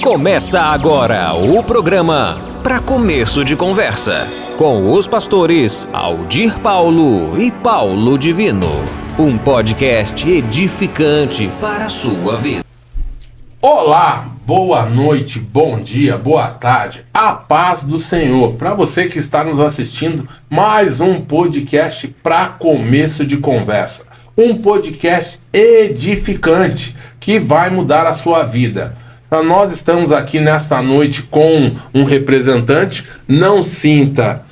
Começa agora o programa Para Começo de Conversa, com os pastores Aldir Paulo e Paulo Divino. Um podcast edificante para a sua vida. Olá, boa noite, bom dia, boa tarde, a paz do Senhor. Para você que está nos assistindo, mais um podcast Para Começo de Conversa. Um podcast edificante que vai mudar a sua vida. Nós estamos aqui nesta noite com um representante. Não sinta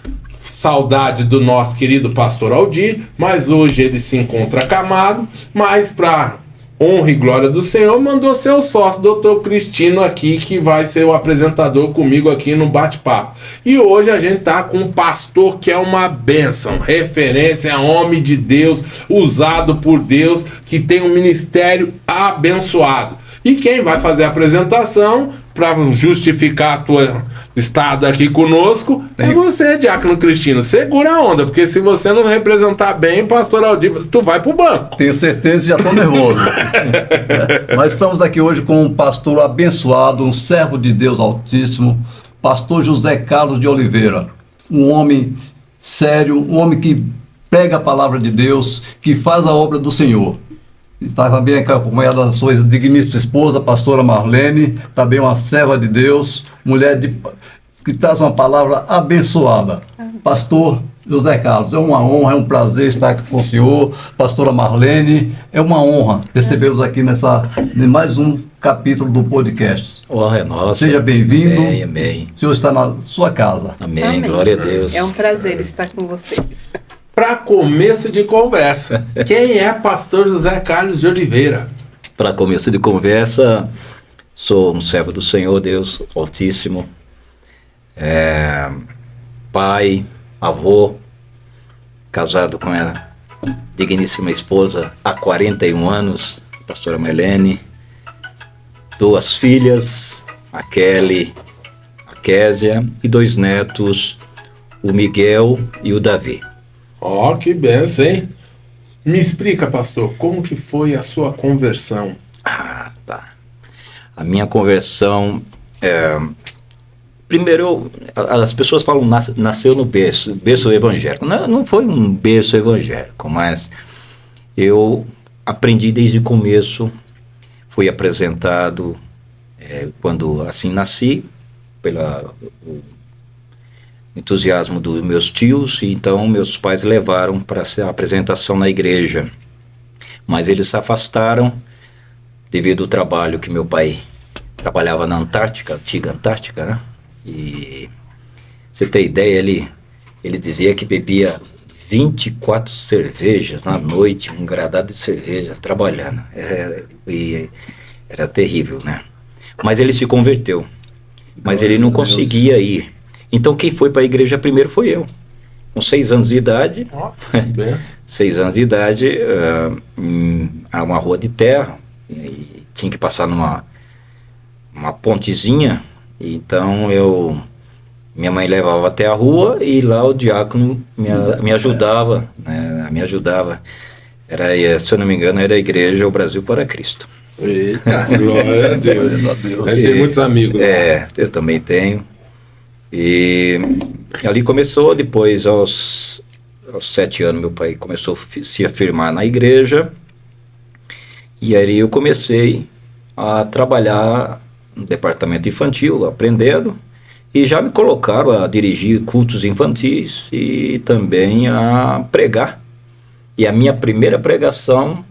saudade do nosso querido pastor Aldir, mas hoje ele se encontra acamado, mas para honra e glória do Senhor, mandou seu sócio, doutor Cristino, aqui, que vai ser o apresentador comigo aqui no bate-papo. E hoje a gente tá com um pastor que é uma bênção, referência, homem de Deus, usado por Deus, que tem um ministério abençoado. E quem vai fazer a apresentação, para justificar a tua estada aqui conosco, é você, Diácono Cristino. Segura a onda, porque se você não representar bem, pastor Aldir, tu vai pro banco. Tenho certeza, já estou nervoso. Nós estamos aqui hoje com um pastor abençoado, um servo de Deus Altíssimo, pastor José Carlos de Oliveira. Um homem sério, um homem que prega a palavra de Deus, que faz a obra do Senhor. Está também acompanhada da sua digníssima esposa, pastora Marlene, também uma serva de Deus, que traz uma palavra abençoada. Pastor José Carlos, é uma honra, é um prazer estar aqui com o senhor. Pastora Marlene, é uma honra recebê-los aqui em mais um capítulo do podcast. Honra é nossa. Seja bem-vindo. Amém, amém. O senhor está na sua casa. Amém, glória a Deus. É um prazer estar com vocês. Para começo de conversa, quem é pastor José Carlos de Oliveira? Para começo de conversa, sou um servo do Senhor, Deus Altíssimo, pai, avô, casado com a digníssima esposa há 41 anos, pastora Marlene, 2 filhas, a Kelly, a Késia, e 2 netos, o Miguel e o Davi. Ó, que benção, hein? Me explica, pastor, como que foi a sua conversão? Ah, tá. A minha conversão, primeiro, as pessoas falam, nasceu no berço evangélico. Não foi um berço evangélico, mas eu aprendi desde o começo, fui apresentado, quando assim nasci, pelo entusiasmo dos meus tios, e então meus pais levaram para a apresentação na igreja. Mas eles se afastaram devido ao trabalho que meu pai trabalhava na Antártica, antiga Antártica, né? E você tem ideia, ele dizia que bebia 24 cervejas na noite, um gradado de cerveja, trabalhando. Era terrível, né? Mas ele se converteu. Mas ele não conseguia ir. Então quem foi para a igreja primeiro foi eu. Com 6 anos de idade, 6 anos de idade, a uma rua de terra, e tinha que passar numa pontezinha. Então minha mãe levava até a rua e lá o diácono me ajudava, né? Me ajudava. Se eu não me engano, era a igreja O Brasil para Cristo. Eita, glória a Deus. Tem muitos amigos. Eu também tenho. E ali começou, depois aos 7 anos meu pai começou a se afirmar na igreja, e aí eu comecei a trabalhar no departamento infantil, aprendendo, e já me colocaram a dirigir cultos infantis e também a pregar. E a minha primeira pregação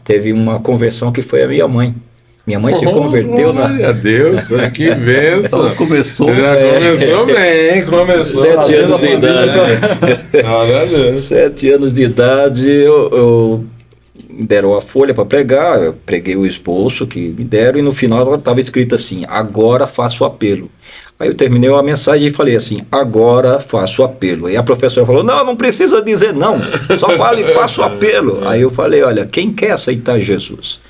teve uma conversão que foi a minha mãe. Minha mãe se converteu na... Glória a Deus, que bênção. Então começou bem, começou. 7 anos de idade. 7 anos de idade, eu me deram a folha para pregar, eu preguei o esboço que me deram, e no final estava escrito assim: agora faço o apelo. Aí eu terminei a mensagem e falei assim: agora faço o apelo. Aí a professora falou: não precisa dizer não, só fale, faço o apelo. Aí eu falei: olha, quem quer aceitar Jesus?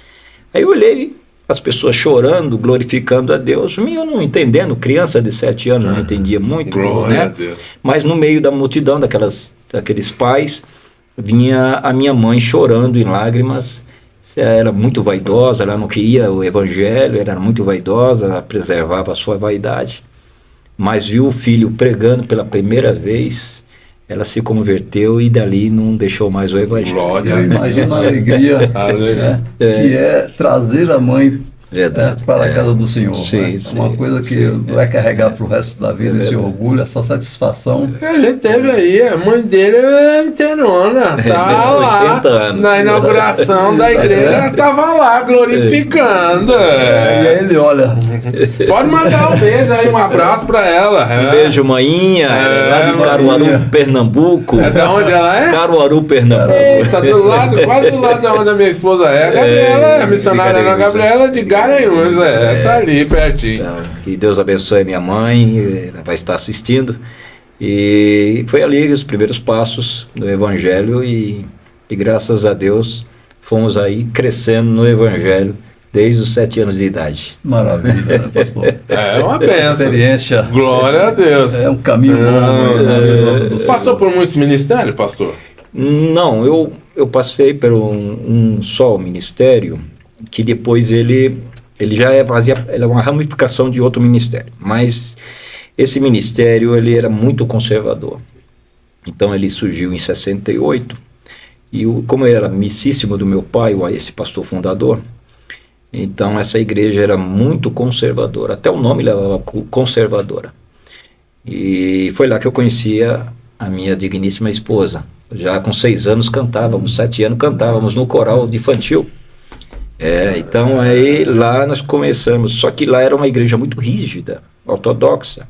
Aí eu olhei as pessoas chorando, glorificando a Deus, eu não entendendo, criança de 7 anos, não entendia muito, né? Mas no meio da multidão, daqueles pais, vinha a minha mãe chorando em lágrimas, era muito vaidosa, ela não queria o evangelho, era muito vaidosa, ela preservava a sua vaidade. Mas viu o filho pregando pela primeira vez, ela se converteu e dali não deixou mais o evangelho. Glória. Eu imagino a alegria, né, que é trazer a mãe para a casa do Senhor. Sim, né? sim, Uma coisa que sim, vai carregar para o resto da vida, esse orgulho, essa satisfação. Ele teve aí, a mãe dele é inteirona, tá lá 80 anos. na inauguração da igreja, ela tava lá glorificando. E aí ele olha, Pode mandar um beijo aí, um abraço pra ela. Um beijo, maninha, lá de Caruaru, maninha. Pernambuco. É da onde ela é? Caruaru, Pernambuco. Eita, do lado, quase do lado de onde a minha esposa é. A Gabriela é missionária, não, a Gabriela de Garanhuns, tá ali pertinho. Então, que Deus abençoe minha mãe, ela vai estar assistindo. E foi ali os primeiros passos do Evangelho e graças a Deus fomos aí crescendo no Evangelho desde os 7 anos de idade. maravilha, né, pastor? É uma benção. Experiência. Glória a Deus. É um caminho longo, maravilhoso do Senhor. Passou por muitos ministérios, pastor? Não, eu passei por um só ministério que depois ele já ele é uma ramificação de outro ministério, mas esse ministério ele era muito conservador. Então ele surgiu em 68 e como eu era amicíssimo do meu pai, esse pastor fundador, então essa igreja era muito conservadora, até o nome levava conservadora. E foi lá que eu conhecia a minha digníssima esposa. Já com 6 anos cantávamos, 7 anos cantávamos no coral de infantil. Então aí lá nós começamos, só que lá era uma igreja muito rígida, ortodoxa.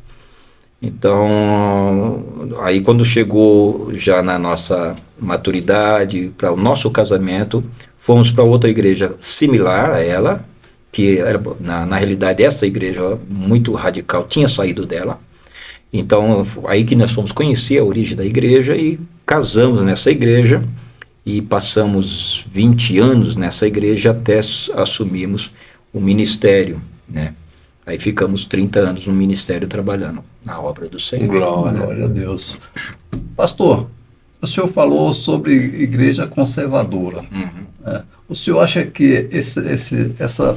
Então aí quando chegou já na nossa maturidade, para o nosso casamento, fomos para outra igreja similar a ela, que era, na realidade essa igreja muito radical tinha saído dela. Então aí que nós fomos conhecer a origem da igreja e casamos nessa igreja. E passamos 20 anos nessa igreja até assumirmos o ministério, né? Aí ficamos 30 anos no ministério trabalhando na obra do Senhor. Glória a Deus. Pastor, o senhor falou sobre igreja conservadora. Uhum. O senhor acha que essa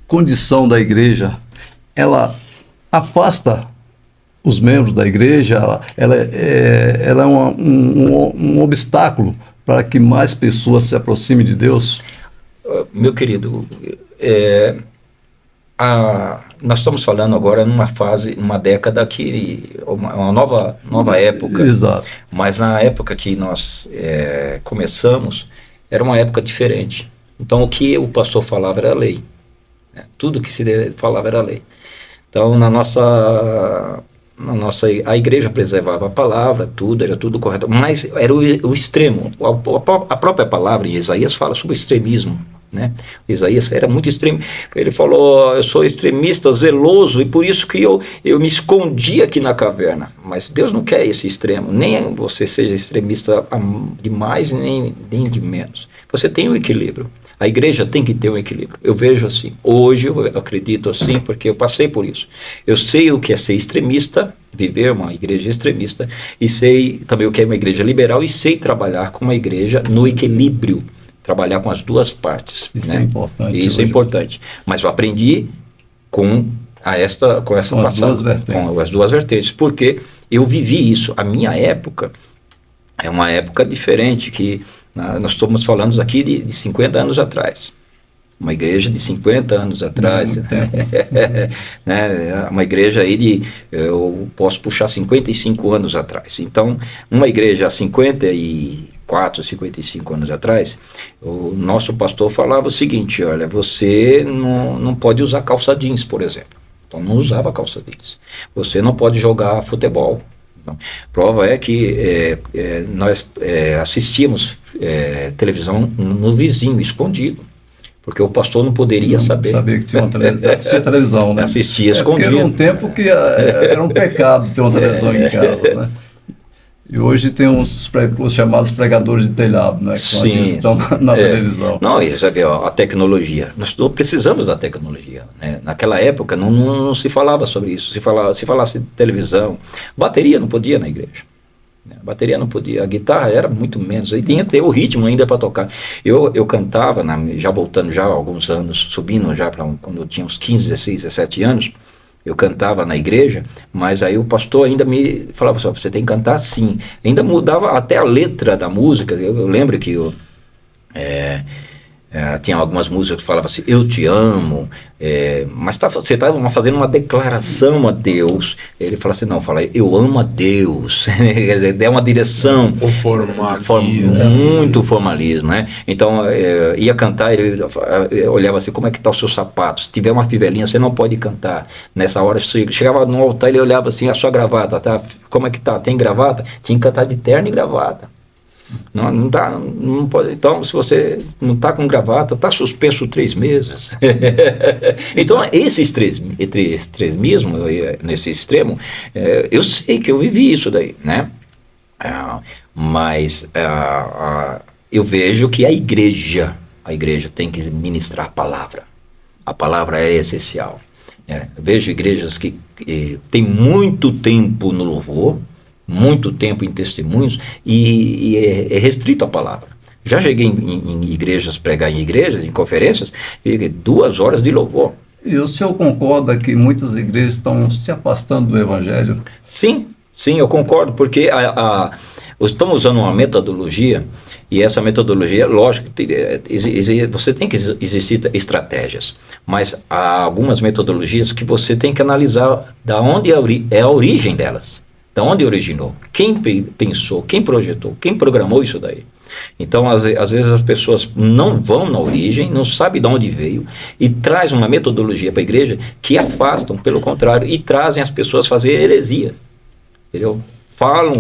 condição da igreja, ela afasta os membros da igreja? Ela é um obstáculo para que mais pessoas se aproximem de Deus? Meu querido, nós estamos falando agora numa década que uma nova época. Exato. Mas na época que nós começamos, era uma época diferente. Então o que o pastor falava era lei, né? Tudo que se falava era lei. Então a igreja preservava a palavra, era tudo correto, mas era o extremo. A própria palavra em Isaías fala sobre o extremismo, né? Isaías era muito extremo. Ele falou: eu sou extremista, zeloso, e por isso que eu me escondi aqui na caverna. Mas Deus não quer esse extremo, nem você seja extremista de mais, nem de menos. Você tem um equilíbrio. A igreja tem que ter um equilíbrio. Eu vejo assim. Hoje eu acredito assim porque eu passei por isso. Eu sei o que é ser extremista, viver uma igreja extremista, e sei também o que é uma igreja liberal, e sei trabalhar com uma igreja no equilíbrio, trabalhar com as duas partes. Isso, né? é importante. Isso é importante. Mas eu aprendi com essa passagem, com as duas vertentes, porque eu vivi isso. A minha época é uma época diferente, que nós estamos falando aqui de 50 anos atrás. Uma igreja de 50 anos atrás. Né? Uma igreja aí eu posso puxar 55 anos atrás. Então, uma igreja há 54, 55 anos atrás, o nosso pastor falava o seguinte: olha, você não pode usar calça jeans, por exemplo. Então, não usava calça jeans. Você não pode jogar futebol. Prova é que nós assistíamos televisão no vizinho, escondido, porque o pastor não poderia saber. Sabia que tinha uma televisão, assistia televisão, né? Assistia escondido. Porque era um tempo que era um pecado ter uma televisão em casa, né? E hoje tem os chamados pregadores de telhado, né? Que Sim, estão na televisão. Não, e já viu, a tecnologia. Nós precisamos da tecnologia, né? Naquela época não se falava sobre isso. Se falasse de televisão, bateria não podia na igreja. A bateria não podia, a guitarra era muito menos, aí tinha que ter o ritmo ainda para tocar. Eu cantava, já voltando já há alguns anos, subindo já para quando eu tinha uns 15, 16, 17 anos, eu cantava na igreja, mas aí o pastor ainda me falava só, você tem que cantar assim. Ainda mudava até a letra da música. Eu lembro que tinha algumas músicas que falavam assim, eu te amo, mas você estava fazendo uma declaração a Deus. Ele fala assim, não, fala, eu amo a Deus. Quer dizer, deu uma direção. O formalismo. Muito formalismo, né? Então, ia cantar, ele olhava assim, como é que tá os seus sapatos? Se tiver uma fivelinha, você não pode cantar. Nessa hora, chegava no altar, ele olhava assim, a sua gravata, tá? Como é que tá? Tem gravata? Tinha que cantar de terno e gravata. Não pode. Então, se você não está com gravata, está suspenso 3 meses. Então, esse extremismo, nesse extremo, eu sei que eu vivi isso daí, né? Mas eu vejo que a igreja tem que ministrar a palavra. A palavra é essencial. Vejo igrejas que têm muito tempo no louvor, muito tempo em testemunhos e é restrito a palavra. Já cheguei em igrejas, pregar em igrejas, em conferências, 2 horas de louvor. E o senhor concorda que muitas igrejas estão se afastando do evangelho? Sim, eu concordo, porque estamos usando uma metodologia, e essa metodologia, lógico, você tem que existir estratégias, mas há algumas metodologias que você tem que analisar da onde é a origem delas. Da onde originou, quem pensou, quem projetou, quem programou isso daí. Então, às vezes as pessoas não vão na origem, não sabem de onde veio, e traz uma metodologia para a igreja que afastam, pelo contrário, e trazem as pessoas a fazer heresia. Entendeu?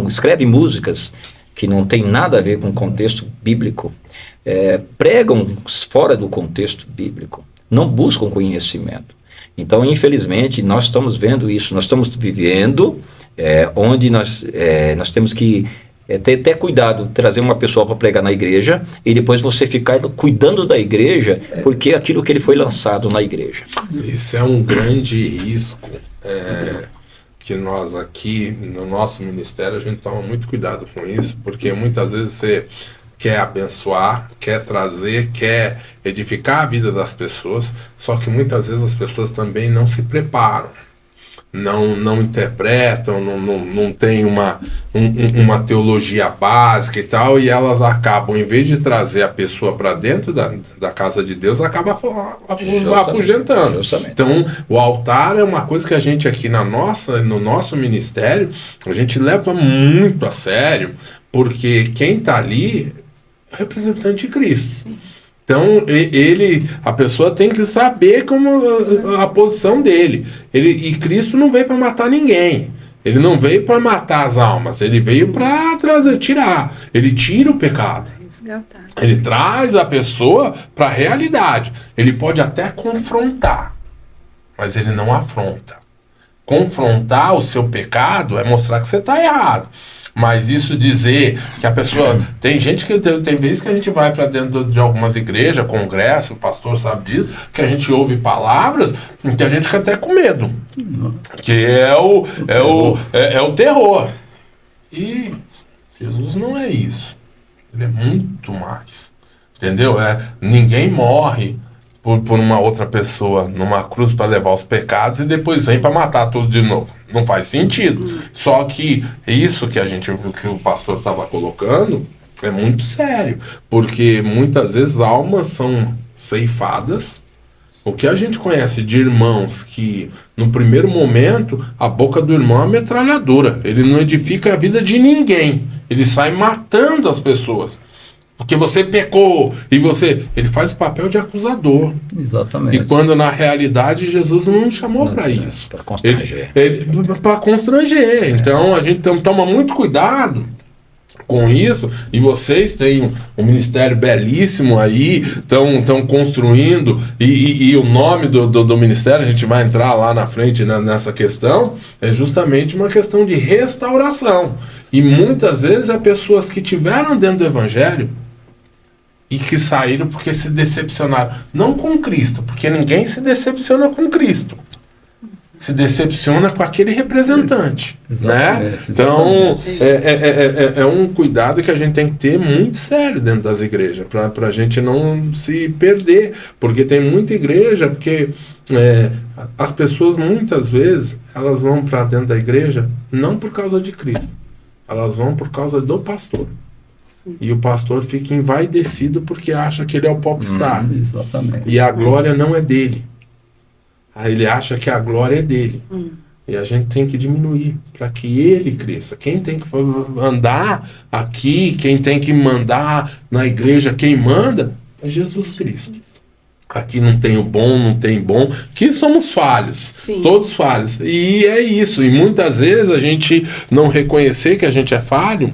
Escrevem músicas que não tem nada a ver com o contexto bíblico, pregam fora do contexto bíblico, não buscam conhecimento. Então, infelizmente, nós estamos vendo isso, nós estamos vivendo onde nós temos que ter até cuidado, trazer uma pessoa para pregar na igreja e depois você ficar cuidando da igreja, porque é aquilo que ele foi lançado na igreja. Isso é um grande risco que nós aqui, no nosso ministério, a gente toma muito cuidado com isso, porque muitas vezes você quer abençoar, quer trazer, quer edificar a vida das pessoas, só que muitas vezes as pessoas também não se preparam, não interpretam, não tem uma teologia básica e tal, e elas acabam, em vez de trazer a pessoa para dentro da casa de Deus, acaba afugentando. Então, o altar é uma coisa que a gente aqui no nosso ministério, a gente leva muito a sério, porque quem está ali é representante de Cristo. Então, a pessoa tem que saber como a posição dele. E Cristo não veio para matar ninguém. Ele não veio para matar as almas. Ele veio para tirar. Ele tira o pecado. Ele traz a pessoa para a realidade. Ele pode até confrontar, mas ele não afronta. Confrontar o seu pecado é mostrar que você está errado. Mas isso dizer que a pessoa... Tem gente que tem vezes que a gente vai para dentro de algumas igrejas, congresso, o pastor sabe disso, que a gente ouve palavras que a gente fica até com medo. Que é o terror. E Jesus não é isso. Ele é muito mais. Entendeu? Ninguém morre por uma outra pessoa numa cruz para levar os pecados e depois vem para matar tudo de novo. Não faz sentido. Só que isso que o pastor estava colocando é muito sério, porque muitas vezes almas são ceifadas. O que a gente conhece de irmãos que no primeiro momento a boca do irmão é uma metralhadora, ele não edifica a vida de ninguém, ele sai matando as pessoas. Porque você pecou, ele faz o papel de acusador. Exatamente. E quando na realidade Jesus não chamou para isso. Para constranger. Para constranger. Então a gente toma muito cuidado com isso, e vocês têm um ministério belíssimo aí, estão construindo, e o nome do ministério, a gente vai entrar lá na frente nessa questão, é justamente uma questão de restauração. E muitas vezes é pessoas que tiveram dentro do evangelho e que saíram porque se decepcionaram. Não com Cristo, porque ninguém se decepciona com Cristo. se decepciona com aquele representante, né? Exatamente, Então, exatamente. é um cuidado que a gente tem que ter muito sério dentro das igrejas, para a gente não se perder, porque tem muita igreja, porque as pessoas muitas vezes, elas vão para dentro da igreja não por causa de Cristo, elas vão por causa do pastor. E o pastor fica envaidecido porque acha que ele é o popstar. Exatamente. E a glória não é dele. Aí ele acha que a glória é dele. E a gente tem que diminuir para que ele cresça. Quem tem que andar aqui, quem tem que mandar na igreja, quem manda, é Jesus Cristo. Aqui não tem o bom, não tem bom. Que somos falhos. Sim. Todos falhos. E é isso. E muitas vezes a gente não reconhecer que a gente é falho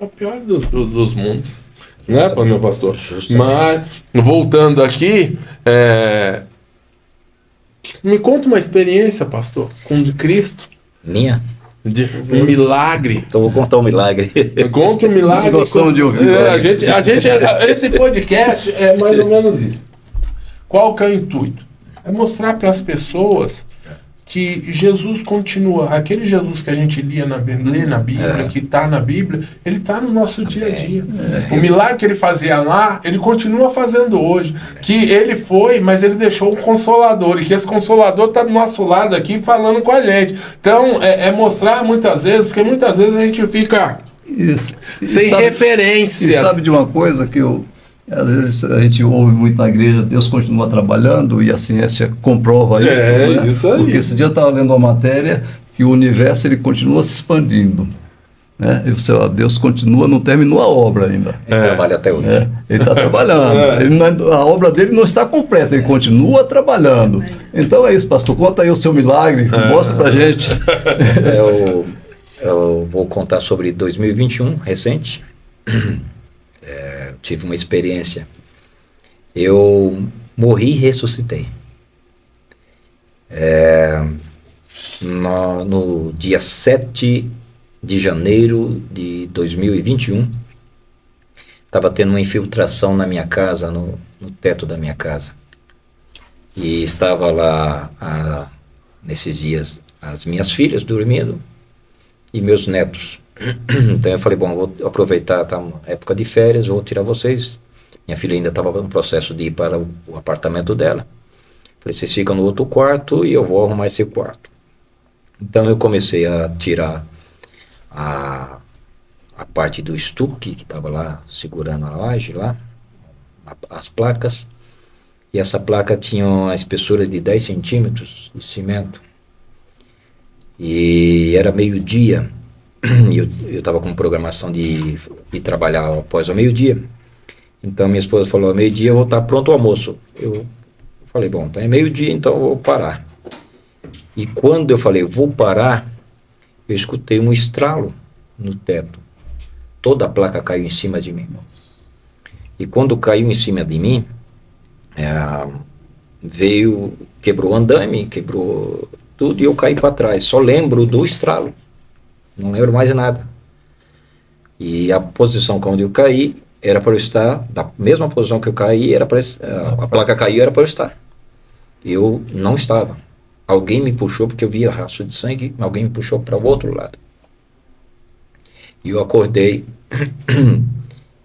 é o pior dos mundos. Né, meu pastor? Mas, voltando aqui, me conta uma experiência, pastor, com Cristo. Minha? De um milagre. Então vou contar um milagre. Conta um milagre. Gostamos de ouvir. Esse podcast é mais ou menos isso. Qual que é o intuito? É mostrar para as pessoas que Jesus continua. Aquele Jesus que a gente lê na Bíblia, que está na Bíblia, ele está no nosso dia a dia. O milagre que ele fazia lá, ele continua fazendo hoje. Que ele foi, mas ele deixou um consolador. E que esse consolador está do nosso lado aqui falando com a gente. Então, mostrar muitas vezes, porque muitas vezes a gente fica sem referências. E sabe de uma coisa que às vezes a gente ouve muito na igreja, Deus continua trabalhando, e a ciência comprova isso. Né? Isso aí. Porque esse dia eu estava lendo uma matéria que o universo ele continua se expandindo. Né? E você, Deus continua, não terminou a obra ainda. Ele trabalha até hoje. Ele está trabalhando. A obra dele não está completa, ele continua trabalhando. Então é isso, pastor. Conta aí o seu milagre, mostra pra gente. Eu vou contar sobre 2021, recente. Tive uma experiência. Eu morri e ressuscitei. No dia 7 de janeiro de 2021, estava tendo uma infiltração na minha casa, no teto da minha casa. E estava lá, nesses dias, as minhas filhas dormindo e meus netos. Então eu falei, bom, vou aproveitar, tá uma época de férias, vou tirar vocês. Minha filha ainda estava no processo de ir para o apartamento dela. Falei, vocês ficam no outro quarto e eu vou arrumar esse quarto. Então eu comecei a tirar a parte do estuque, que estava lá segurando a laje lá, as placas. E essa placa tinha uma espessura de 10 centímetros de cimento. E era meio-dia. E eu estava com programação de trabalhar após o meio-dia. Então minha esposa falou, ao meio-dia eu vou estar pronto o almoço. Eu falei, bom, então é meio-dia, então eu vou parar. E quando eu falei, vou parar, eu escutei um estralo no teto. Toda a placa caiu em cima de mim. E quando caiu em cima de mim, quebrou o andame, quebrou tudo e eu caí para trás. Só lembro do estralo. Não lembro mais nada. E a posição onde eu caí era para eu estar, da mesma posição que eu caí, a placa caiu, era para eu estar. Eu não estava. Alguém me puxou, porque eu via rastro de sangue, alguém me puxou para o outro lado. E eu acordei,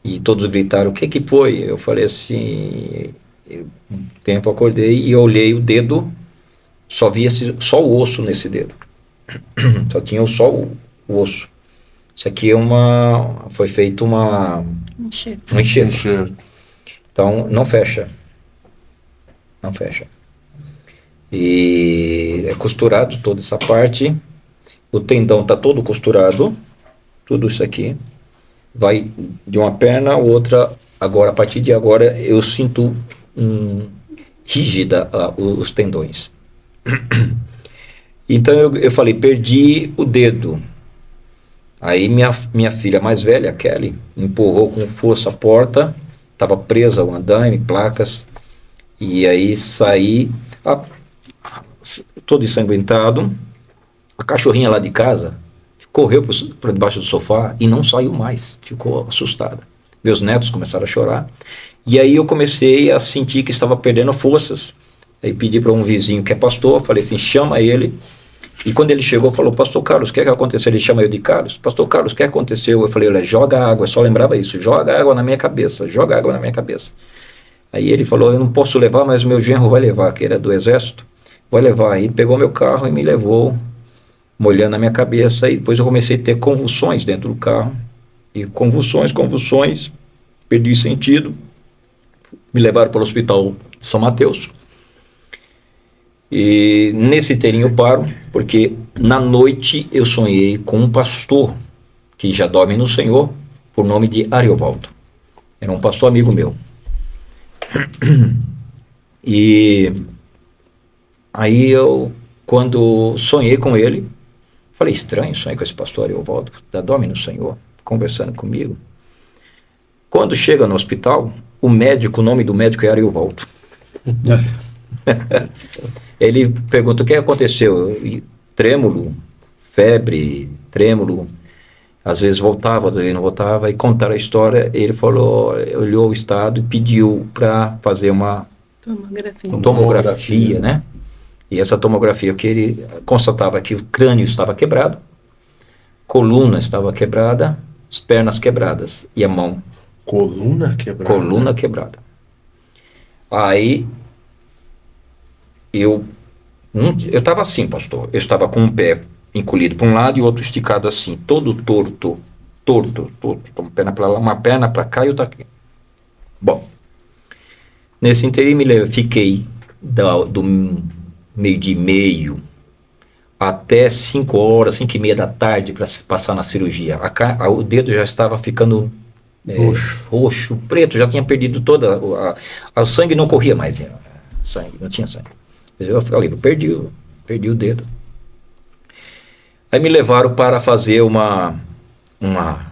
e todos gritaram, o que foi? Eu falei assim, um tempo eu acordei e eu olhei o dedo, só via só o osso nesse dedo. Só tinha só o osso. Isso aqui foi feito um enxerto. Então não fecha. E é costurado toda essa parte. O tendão está todo costurado. Tudo isso aqui. Vai de uma perna a outra. Agora, a partir de agora, eu sinto rígida os tendões. Então eu falei, perdi o dedo. Aí minha filha mais velha, Kelly, empurrou com força a porta, estava presa o andame, placas, e aí saí, todo ensanguentado. A cachorrinha lá de casa correu para debaixo do sofá e não saiu mais, ficou assustada. Meus netos começaram a chorar, e aí eu comecei a sentir que estava perdendo forças, Aí pedi para um vizinho que é pastor, falei assim, chama ele. E quando ele chegou, falou, pastor Carlos, o que aconteceu? Ele chama eu de Carlos. Pastor Carlos, o que aconteceu? Eu falei, olha, joga água, eu só lembrava isso, joga água na minha cabeça, joga água na minha cabeça. Aí ele falou, eu não posso levar, mas o meu genro vai levar, que era do exército, vai levar. Aí pegou meu carro e me levou, molhando a minha cabeça, e depois eu comecei a ter convulsões dentro do carro. E convulsões, perdi o sentido, me levaram para o hospital de São Mateus. E nesse inteirinho eu paro, porque na noite eu sonhei com um pastor que já dorme no Senhor, por nome de Ariovaldo. Era um pastor amigo meu. E aí eu, quando sonhei com ele, falei, estranho, sonhei com esse pastor Ariovaldo, já dorme no Senhor, conversando comigo. Quando chega no hospital, o nome do médico é Ariovaldo. Ele pergunta o que aconteceu, trêmulo, febre, trêmulo, às vezes voltava, às vezes não voltava, e contaram a história. Ele falou, olhou o estado e pediu para fazer uma tomografia, né? E essa tomografia, que ele constatava que o crânio estava quebrado, coluna estava quebrada, as pernas quebradas e a mão. Coluna quebrada? Coluna quebrada. Aí eu estava assim, pastor. Eu estava com um pé encolhido para um lado e outro esticado assim, todo torto. Uma perna para lá, uma perna para cá e outra aqui. Bom, nesse interim fiquei do meio-dia e meio até 5 horas, 5:30 da tarde para passar na cirurgia. O dedo já estava ficando roxo, preto, já tinha perdido toda o sangue, não corria mais, não tinha sangue. Eu falei, perdi o dedo. Aí me levaram para fazer uma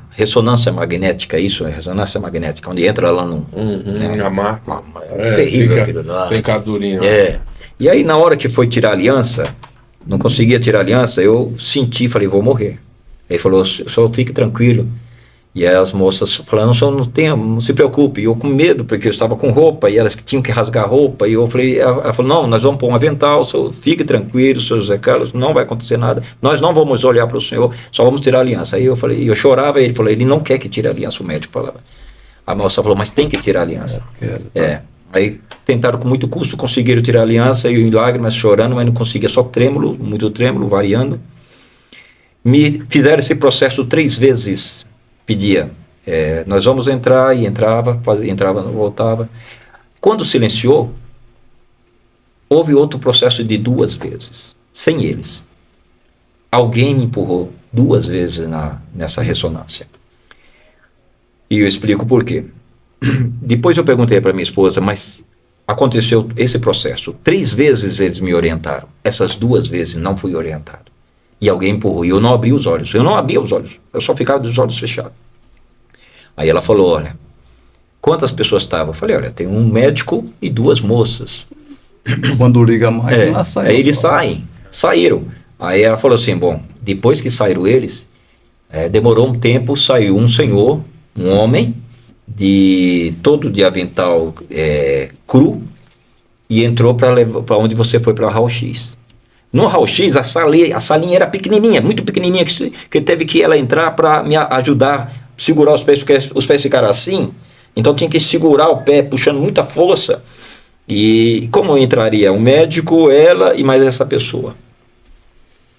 ressonância magnética, ressonância magnética, onde entra lá no... a máquina. Terrível aquilo lá. Fica durinho. E aí na hora que foi tirar a aliança, não conseguia tirar a aliança, eu senti, falei, vou morrer. Ele falou, só fique tranquilo. E aí as moças falaram, não se preocupe. E eu com medo, porque eu estava com roupa, e elas que tinham que rasgar a roupa. E eu falei, ela falou, não, nós vamos pôr um avental, fique tranquilo, seu José Carlos, não vai acontecer nada. Nós não vamos olhar para o senhor, só vamos tirar a aliança. Aí eu falei, eu chorava, e ele falou, ele não quer que tire a aliança, o médico falava. A moça falou, mas tem que tirar a aliança. Aí tentaram com muito custo, conseguiram tirar a aliança, e eu em lágrimas, chorando, mas não conseguia, só trêmulo, muito trêmulo, variando. Me fizeram esse processo 3 vezes. Pedia, nós vamos entrar, e entrava, não voltava. Quando silenciou, houve outro processo de 2 vezes, sem eles. Alguém me empurrou 2 vezes nessa ressonância. E eu explico por quê. Depois eu perguntei para minha esposa, mas aconteceu esse processo, 3 vezes eles me orientaram, essas 2 vezes não fui orientado. E alguém empurrou, e eu não abri os olhos, eu só ficava dos olhos fechados. Aí ela falou, olha, quantas pessoas estavam? Eu falei, olha, tem um médico e 2 moças. Quando liga mais, ela sai. Aí eles saíram. Aí ela falou assim, bom, depois que saíram eles, demorou um tempo, saiu um senhor, um homem, todo de avental cru, e entrou para onde você foi, para raio-x. No raio-x, a salinha era pequenininha, muito pequenininha, que teve que ela entrar para me ajudar, segurar os pés, porque os pés ficaram assim, então tinha que segurar o pé, puxando muita força. E como entraria um médico, ela e mais essa pessoa?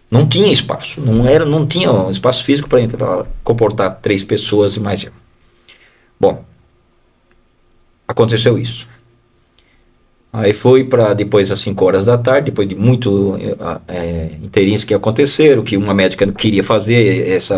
Não tinha espaço, não tinha um espaço físico para comportar 3 pessoas e mais. Bom, aconteceu isso. Aí foi para depois das 5 horas da tarde, depois de muito inteirinhos que aconteceram, que uma médica queria fazer esse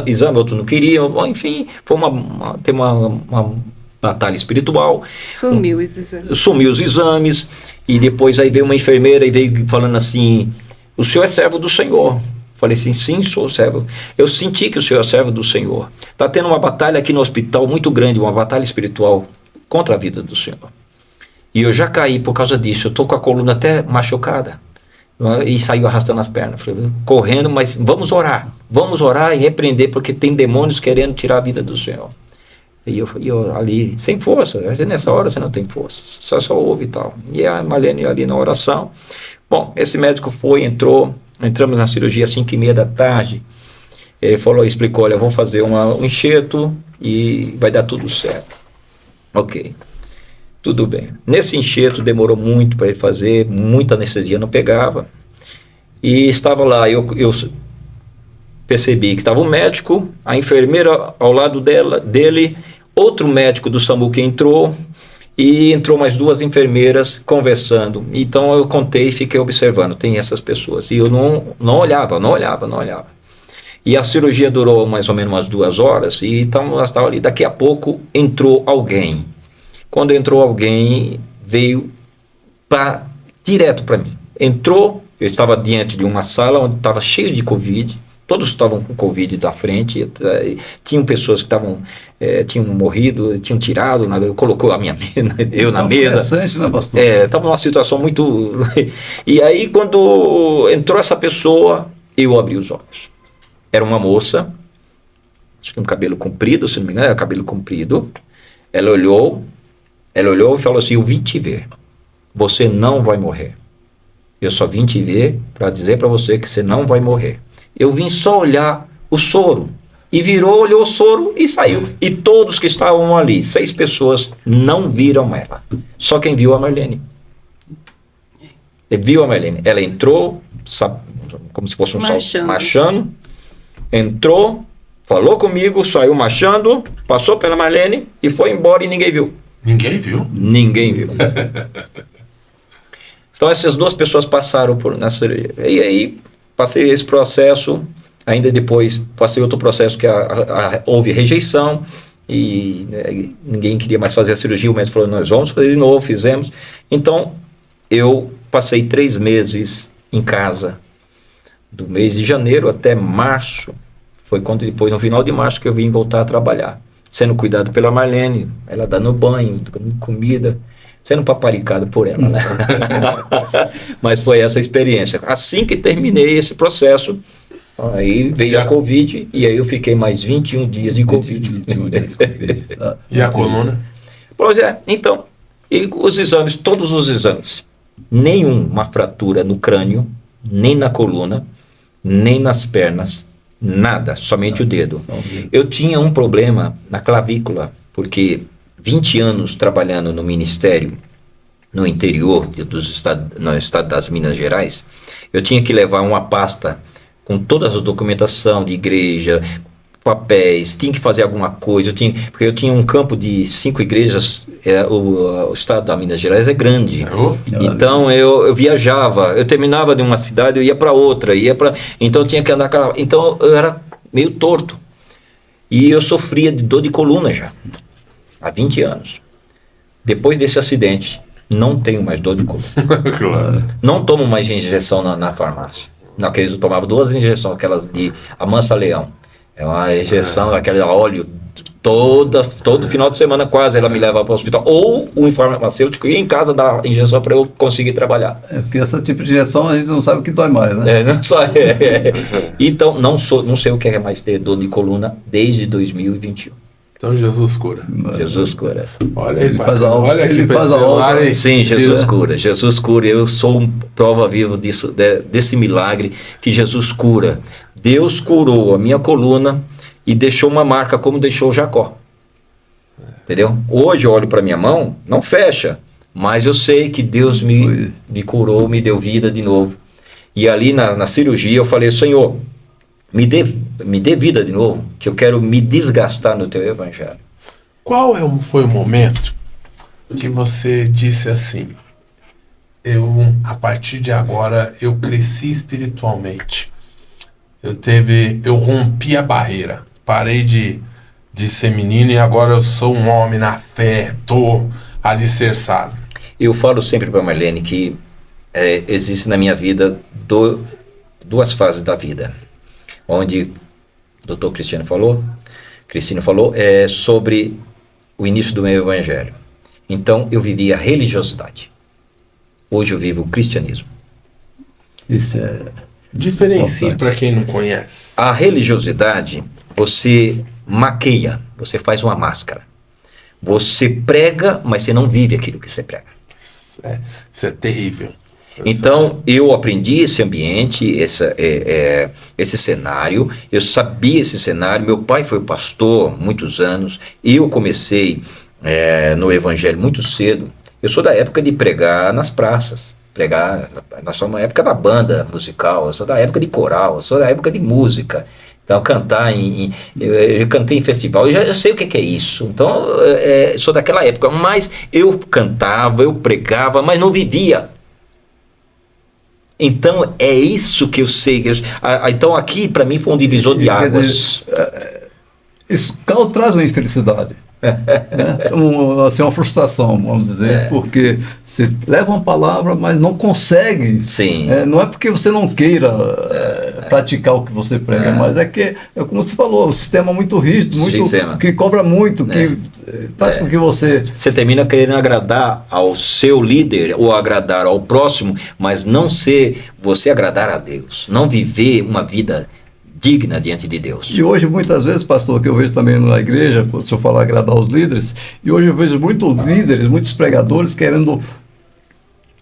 exame, outro não queria, bom, enfim, foi uma batalha espiritual. Sumiu os exames. Sumiu os exames, e depois aí veio uma enfermeira e veio falando assim, o senhor é servo do Senhor. Falei assim, sim, sou servo. Eu senti que o senhor é servo do Senhor. Está tendo uma batalha aqui no hospital muito grande, uma batalha espiritual contra a vida do Senhor. E eu já caí por causa disso, eu estou com a coluna até machucada. E saiu arrastando as pernas. Falei, correndo, mas vamos orar e repreender, porque tem demônios querendo tirar a vida do Senhor. E eu ali, sem força, nessa hora você não tem força, só ouve e tal. E a Marlene ali na oração. Bom, esse médico entramos na cirurgia às 5h30 da tarde. Ele explicou, olha, vamos fazer um enxerto e vai dar tudo certo. Ok, tudo bem. Nesse enxerto demorou muito para ele fazer, muita anestesia não pegava. E estava lá, eu percebi que estava um médico, a enfermeira ao lado dele, outro médico do SAMU que entrou, e entrou mais 2 enfermeiras conversando. Então eu contei e fiquei observando, tem essas pessoas. E eu não olhava. E a cirurgia durou mais ou menos umas 2 horas, e então nós estávamos ali. Daqui a pouco entrou alguém. Quando entrou alguém, veio direto para mim. Entrou, eu estava diante de uma sala onde estava cheio de Covid, todos estavam com Covid da frente, tinham pessoas que tinham morrido, tinham tirado, colocou eu na mesa. Né, pastor? Estava numa situação muito... E aí, quando entrou essa pessoa, eu abri os olhos. Era uma moça, acho que um cabelo comprido, se não me engano, era cabelo comprido. Ela olhou e falou assim, eu vim te ver, você não vai morrer. Eu só vim te ver para dizer para você que você não vai morrer. Eu vim só olhar o soro. E virou, olhou o soro e saiu. E todos que estavam ali, 6 pessoas, não viram ela. Só quem viu a Marlene. Ele viu a Marlene. Ela entrou, como se fosse um marchando. Entrou, falou comigo, saiu marchando, passou pela Marlene e foi embora e ninguém viu. Ninguém viu? Ninguém viu. Então essas 2 pessoas passaram nessa... E aí... Passei esse processo, ainda depois passei outro processo que houve rejeição e ninguém queria mais fazer a cirurgia, o médico falou, nós vamos fazer de novo, fizemos. Então, eu passei 3 meses em casa, do mês de janeiro até março, foi quando depois, no final de março, que eu vim voltar a trabalhar, sendo cuidado pela Marlene, ela dando banho, dando comida, sendo paparicado por ela, né? Mas foi essa experiência. Assim que terminei esse processo, aí veio a Covid, e aí eu fiquei mais 21 dias de Covid. E a coluna? Pois é, então, e os exames, todos os exames, nenhuma fratura no crânio, nem na coluna, nem nas pernas, nada, somente o dedo. Eu tinha um problema na clavícula, porque 20 anos trabalhando no ministério, no interior no estado das Minas Gerais, eu tinha que levar uma pasta com toda a documentação de igreja, papéis, tinha que fazer alguma coisa, porque eu tinha um campo de 5 igrejas, o estado da Minas Gerais é grande, então eu viajava, eu terminava de uma cidade, eu ia para outra, então eu tinha que andar, então eu era meio torto, e eu sofria de dor de coluna já, há 20 anos. Depois desse acidente, não tenho mais dor de coluna. Claro. Não tomo mais injeção na farmácia. Naqueles eu tomava 2 injeções, aquelas de Amansa Leão. É uma injeção, aquele óleo, todo final de semana quase ela me leva para o hospital. Ou o farmacêutico ia em casa dar injeção para eu conseguir trabalhar. Porque esse tipo de injeção a gente não sabe o que dói mais, né? Então, não sei o que é mais ter dor de coluna desde 2021. Então Jesus cura. Jesus cura. Olha aí, olha aqui, ele faz a obra. Sim, Jesus cura. Jesus cura. Eu sou prova viva desse milagre que Jesus cura. Deus curou a minha coluna e deixou uma marca como deixou Jacó. Entendeu? Hoje eu olho para minha mão, não fecha, mas eu sei que Deus me curou, me deu vida de novo. E ali na cirurgia eu falei, Senhor, me dê vida de novo, que eu quero me desgastar no teu evangelho. Qual foi o momento que você disse assim, a partir de agora eu cresci espiritualmente, eu rompi a barreira, parei de ser menino e agora eu sou um homem na fé, estou alicerçado? Eu falo sempre para a Marlene que existe na minha vida 2 fases da vida. Onde o Dr. Cristino falou sobre o início do meu evangelho. Então eu vivi a religiosidade. Hoje eu vivo o cristianismo. Isso é... Diferencie para quem não conhece. A religiosidade, você maqueia, você faz uma máscara. Você prega, mas você não vive aquilo que você prega. Isso é terrível. Então, eu aprendi esse ambiente, esse cenário, eu sabia esse cenário, meu pai foi pastor muitos anos, eu comecei no evangelho muito cedo. Eu sou da época de pregar nas praças, nós somos na época da banda musical, eu sou da época de coral, eu sou da época de música. Então, cantar eu cantei em festival, eu sei o que é isso. Então, sou daquela época, mas eu cantava, eu pregava, mas não vivia. Então, é isso que eu sei. Então, aqui, para mim, foi um divisor de águas. Isso traz uma infelicidade. Assim, uma frustração, vamos dizer, porque você leva uma palavra, mas não consegue. Sim. Não é porque você não queira praticar o que você prega, mas é que, como você falou, o sistema é muito rígido, que cobra muito, que faz com que você termina querendo agradar ao seu líder ou agradar ao próximo, mas não ser você agradar a Deus, não viver uma vida digna diante de Deus. E hoje, muitas vezes, pastor, que eu vejo também na igreja, se eu falar agradar os líderes, e hoje eu vejo muitos líderes, muitos pregadores querendo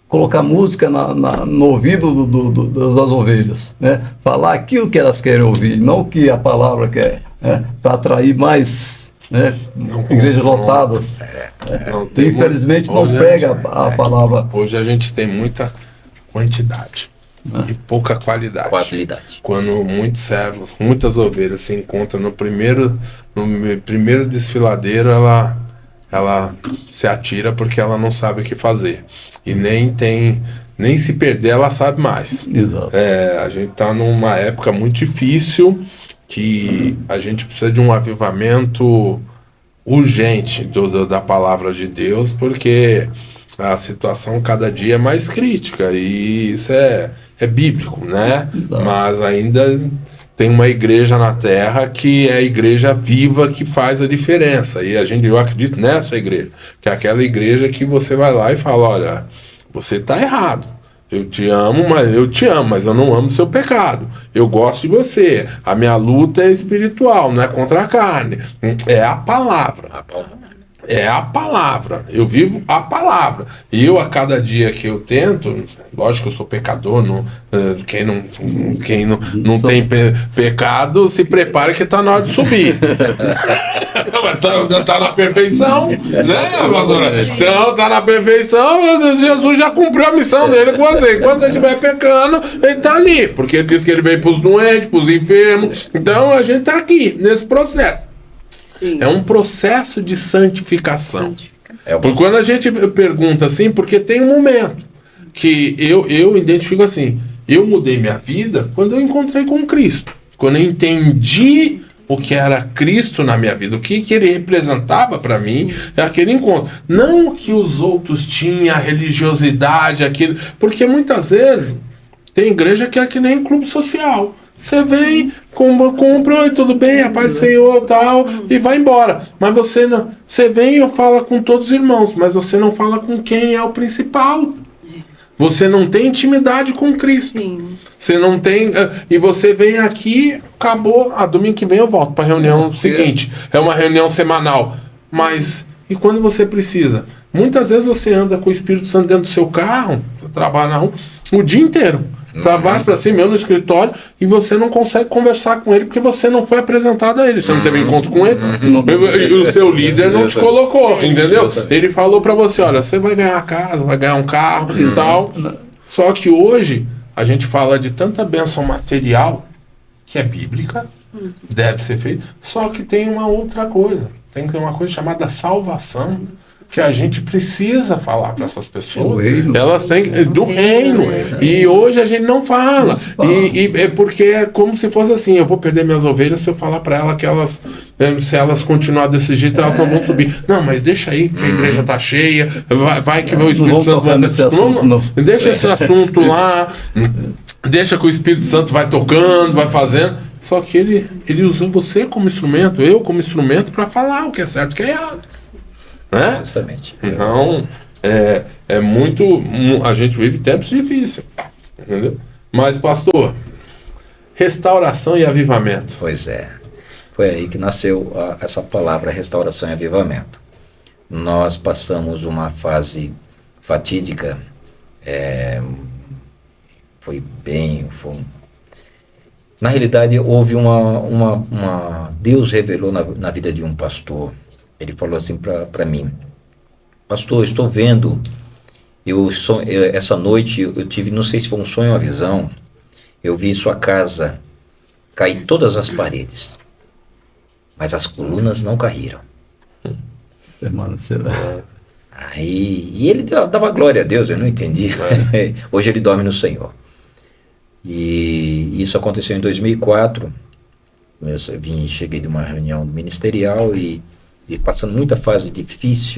colocar música no ouvido das ovelhas, né? Falar aquilo que elas querem ouvir, não o que a palavra quer, para atrair mais igrejas lotadas. Infelizmente não prega a palavra. Hoje a gente tem muita quantidade e pouca qualidade. Quando muitos servos, muitas ovelhas se encontram no primeiro desfiladeiro, ela se atira porque ela não sabe o que fazer. E nem se perder ela sabe mais. Exato. A gente está numa época muito difícil, que a gente precisa de um avivamento urgente da palavra de Deus, porque a situação cada dia é mais crítica, e isso é bíblico, né? Exato. Mas ainda tem uma igreja na terra que é a igreja viva, que faz a diferença, e eu acredito nessa igreja, que é aquela igreja que você vai lá e fala: olha, você está errado, eu te amo, mas eu não amo seu pecado, eu gosto de você, a minha luta é espiritual, não é contra a carne, é a palavra. É a palavra, eu vivo a palavra. E eu, a cada dia que eu tento, lógico que eu sou pecador, quem não tem pecado, se prepare que está na hora de subir. Tá na perfeição, né, pastora? Então, tá na perfeição, Jesus já cumpriu a missão dele com você. Quando você estiver pecando, ele tá ali, porque ele disse que ele veio para os doentes, para os enfermos. Então, a gente tá aqui, nesse processo. Sim. É um processo de santificação. Porque quando a gente pergunta assim, porque tem um momento que eu identifico assim: eu mudei minha vida quando eu encontrei com Cristo, quando eu entendi o que era Cristo na minha vida, o que ele representava para mim, é aquele encontro. Não que os outros tinham, a religiosidade, aquilo, porque muitas vezes tem igreja que é que nem clube social. Você vem, compra, oi, tudo bem, a paz do Senhor, tal, e vai embora. Mas você não. Você vem e fala com todos os irmãos, mas você não fala com quem é o principal. Você não tem intimidade com Cristo. Sim. Você não tem. E você vem aqui, acabou. Domingo que vem eu volto para a reunião seguinte. É uma reunião semanal. Mas, e quando você precisa? Muitas vezes você anda com o Espírito Santo dentro do seu carro, você trabalha na rua, o dia inteiro. Para baixo, para cima, eu no escritório, e você não consegue conversar com ele porque você não foi apresentado a ele. Você não teve encontro com ele. E o seu líder não te colocou, entendeu? Ele falou para você: olha, você vai ganhar a casa, vai ganhar um carro e tal. Só que hoje a gente fala de tanta bênção material que é bíblica, deve ser feita, só que tem uma outra coisa. Tem que ter uma coisa chamada salvação, que a gente precisa falar para essas pessoas. Elas têm do reino. E hoje a gente não fala. E é porque é como se fosse assim: eu vou perder minhas ovelhas se eu falar para elas que elas, se elas continuar desse jeito, elas não vão subir. Não, mas deixa aí, que a igreja tá cheia, vai que o Espírito Santo vai nesse assunto, deixa esse assunto lá, deixa que o Espírito Santo vai tocando, vai fazendo. Só que ele usou você como instrumento, eu como instrumento, para falar o que é certo e o que é errado. Né? Justamente. Então, é muito. A gente vive tempos difíceis. Entendeu? Mas, pastor, restauração e avivamento. Pois é. Foi aí que nasceu essa palavra, restauração e avivamento. nós passamos uma fase fatídica. Na realidade, houve Deus revelou na vida de um pastor. Ele falou assim para mim: pastor, eu estou vendo, essa noite eu tive, não sei se foi um sonho ou uma visão, eu vi sua casa cair todas as paredes, mas as colunas não caíram. Permanecerá. E ele dava glória a Deus, eu não entendi. Hoje ele dorme no Senhor. E isso aconteceu em 2004. Cheguei de uma reunião ministerial e passando muita fase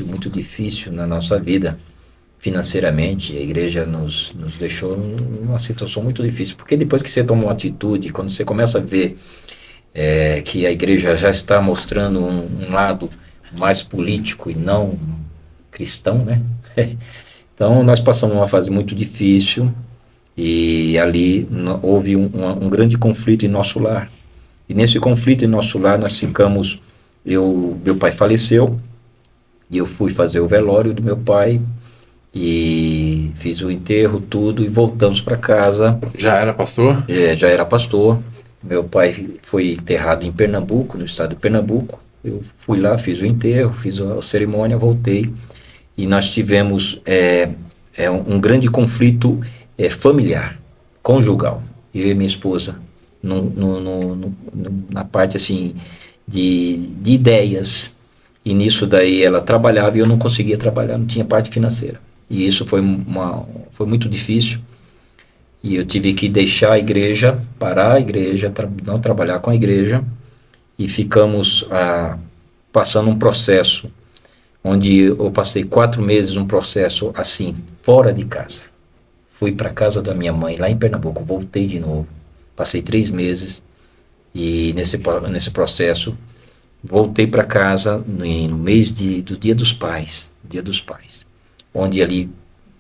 muito difícil na nossa vida, financeiramente. A igreja nos deixou numa situação muito difícil, porque depois que você toma uma atitude, quando você começa a ver que a igreja já está mostrando um lado mais político e não cristão, né? Então nós passamos uma fase muito difícil e ali houve um grande conflito em nosso lar. E nesse conflito em nosso lar nós ficamos, meu pai faleceu e eu fui fazer o velório do meu pai e fiz o enterro, tudo, e voltamos para casa. Já era pastor? Já era pastor. Meu pai foi enterrado em Pernambuco, no estado de Pernambuco. Eu fui lá, fiz o enterro, fiz a cerimônia, voltei. E nós tivemos um grande conflito familiar, conjugal. Eu e minha esposa, na parte assim de ideias. E nisso daí ela trabalhava e eu não conseguia trabalhar, não tinha parte financeira. E isso foi muito difícil. E eu tive que deixar a igreja, parar a igreja, não trabalhar com a igreja. E ficamos passando um processo onde eu passei 4 meses, um processo assim, fora de casa. Fui para a casa da minha mãe, lá em Pernambuco, voltei de novo. Passei 3 meses e nesse processo voltei para casa no mês do Dia dos Pais, onde ali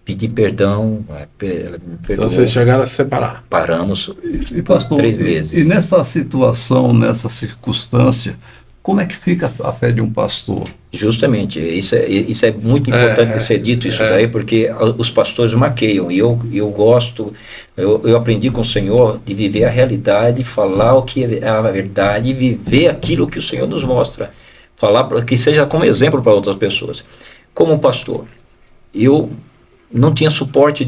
pedi perdão, ela me perdoou. Então vocês chegaram a se separar. Paramos E pastor, 3 meses. E nessa situação, nessa circunstância, como é que fica a fé de um pastor? Justamente, isso é muito importante ser dito isso daí, porque os pastores maqueiam, e eu gosto, eu aprendi com o Senhor de viver a realidade, falar o que é a verdade, viver aquilo que o Senhor nos mostra, falar para que seja como exemplo para outras pessoas. Como pastor, eu não tinha suporte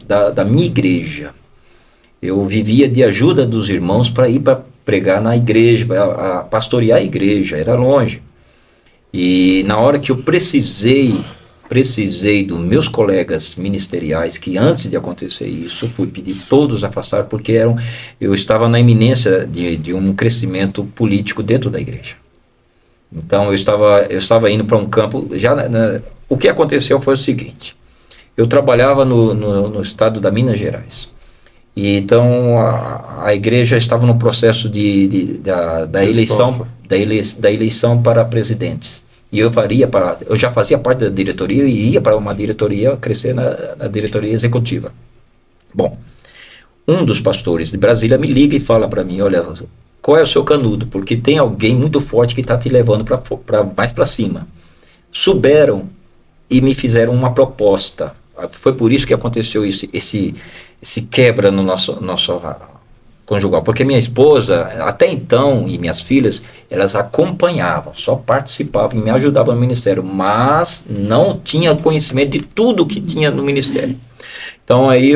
da minha igreja, eu vivia de ajuda dos irmãos para ir para pregar na igreja, a pastorear a igreja, era longe. E na hora que eu precisei dos meus colegas ministeriais, que antes de acontecer isso, fui pedir todos afastar, porque eu estava na iminência de um crescimento político dentro da igreja. Então eu estava indo para um campo, o que aconteceu foi o seguinte: eu trabalhava no estado da Minas Gerais. E então a igreja estava no processo da eleição para presidentes. E eu já fazia parte da diretoria e ia para uma diretoria, crescer na diretoria executiva. Bom, um dos pastores de Brasília me liga e fala para mim: olha, qual é o seu canudo? Porque tem alguém muito forte que está te levando mais para cima. Souberam e me fizeram uma proposta. Foi por isso que aconteceu esse quebra no nosso conjugal, porque minha esposa, até então, e minhas filhas, elas acompanhavam, só participavam e me ajudavam no ministério, mas não tinha conhecimento de tudo que tinha no ministério. Então aí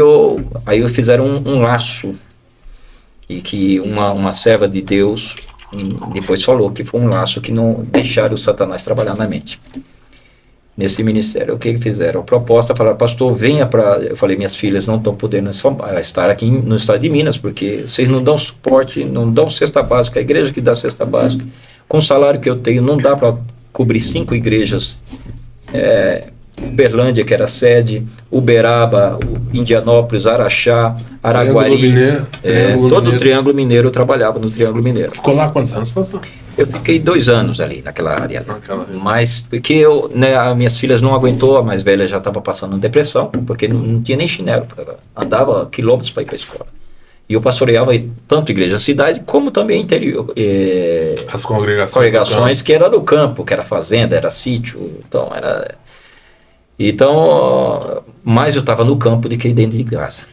fizeram um laço, e que uma serva de Deus depois falou que foi um laço que não deixaram o Satanás trabalhar na mente. Nesse ministério, o que fizeram? A proposta, falaram: pastor, venha para... Eu falei: minhas filhas não estão podendo estar aqui no estado de Minas, porque vocês não dão suporte, não dão cesta básica, a igreja que dá cesta básica, com o salário que eu tenho, não dá para cobrir 5 igrejas, Uberlândia, que era a sede, Uberaba, Indianópolis, Araxá, Araguari, todo o Triângulo Mineiro, eu trabalhava no Triângulo Mineiro. Ficou lá quantos anos, pastor? Eu fiquei 2 anos ali, naquela área. Mas porque as minhas filhas não aguentou, a mais velha já estava passando depressão, porque não tinha nem chinelo, andava quilômetros para ir para a escola. E eu pastoreava tanto igreja da cidade, como também interior. As congregações Que era do campo, que era fazenda, era sítio. Então, mais eu estava no campo do que dentro de casa.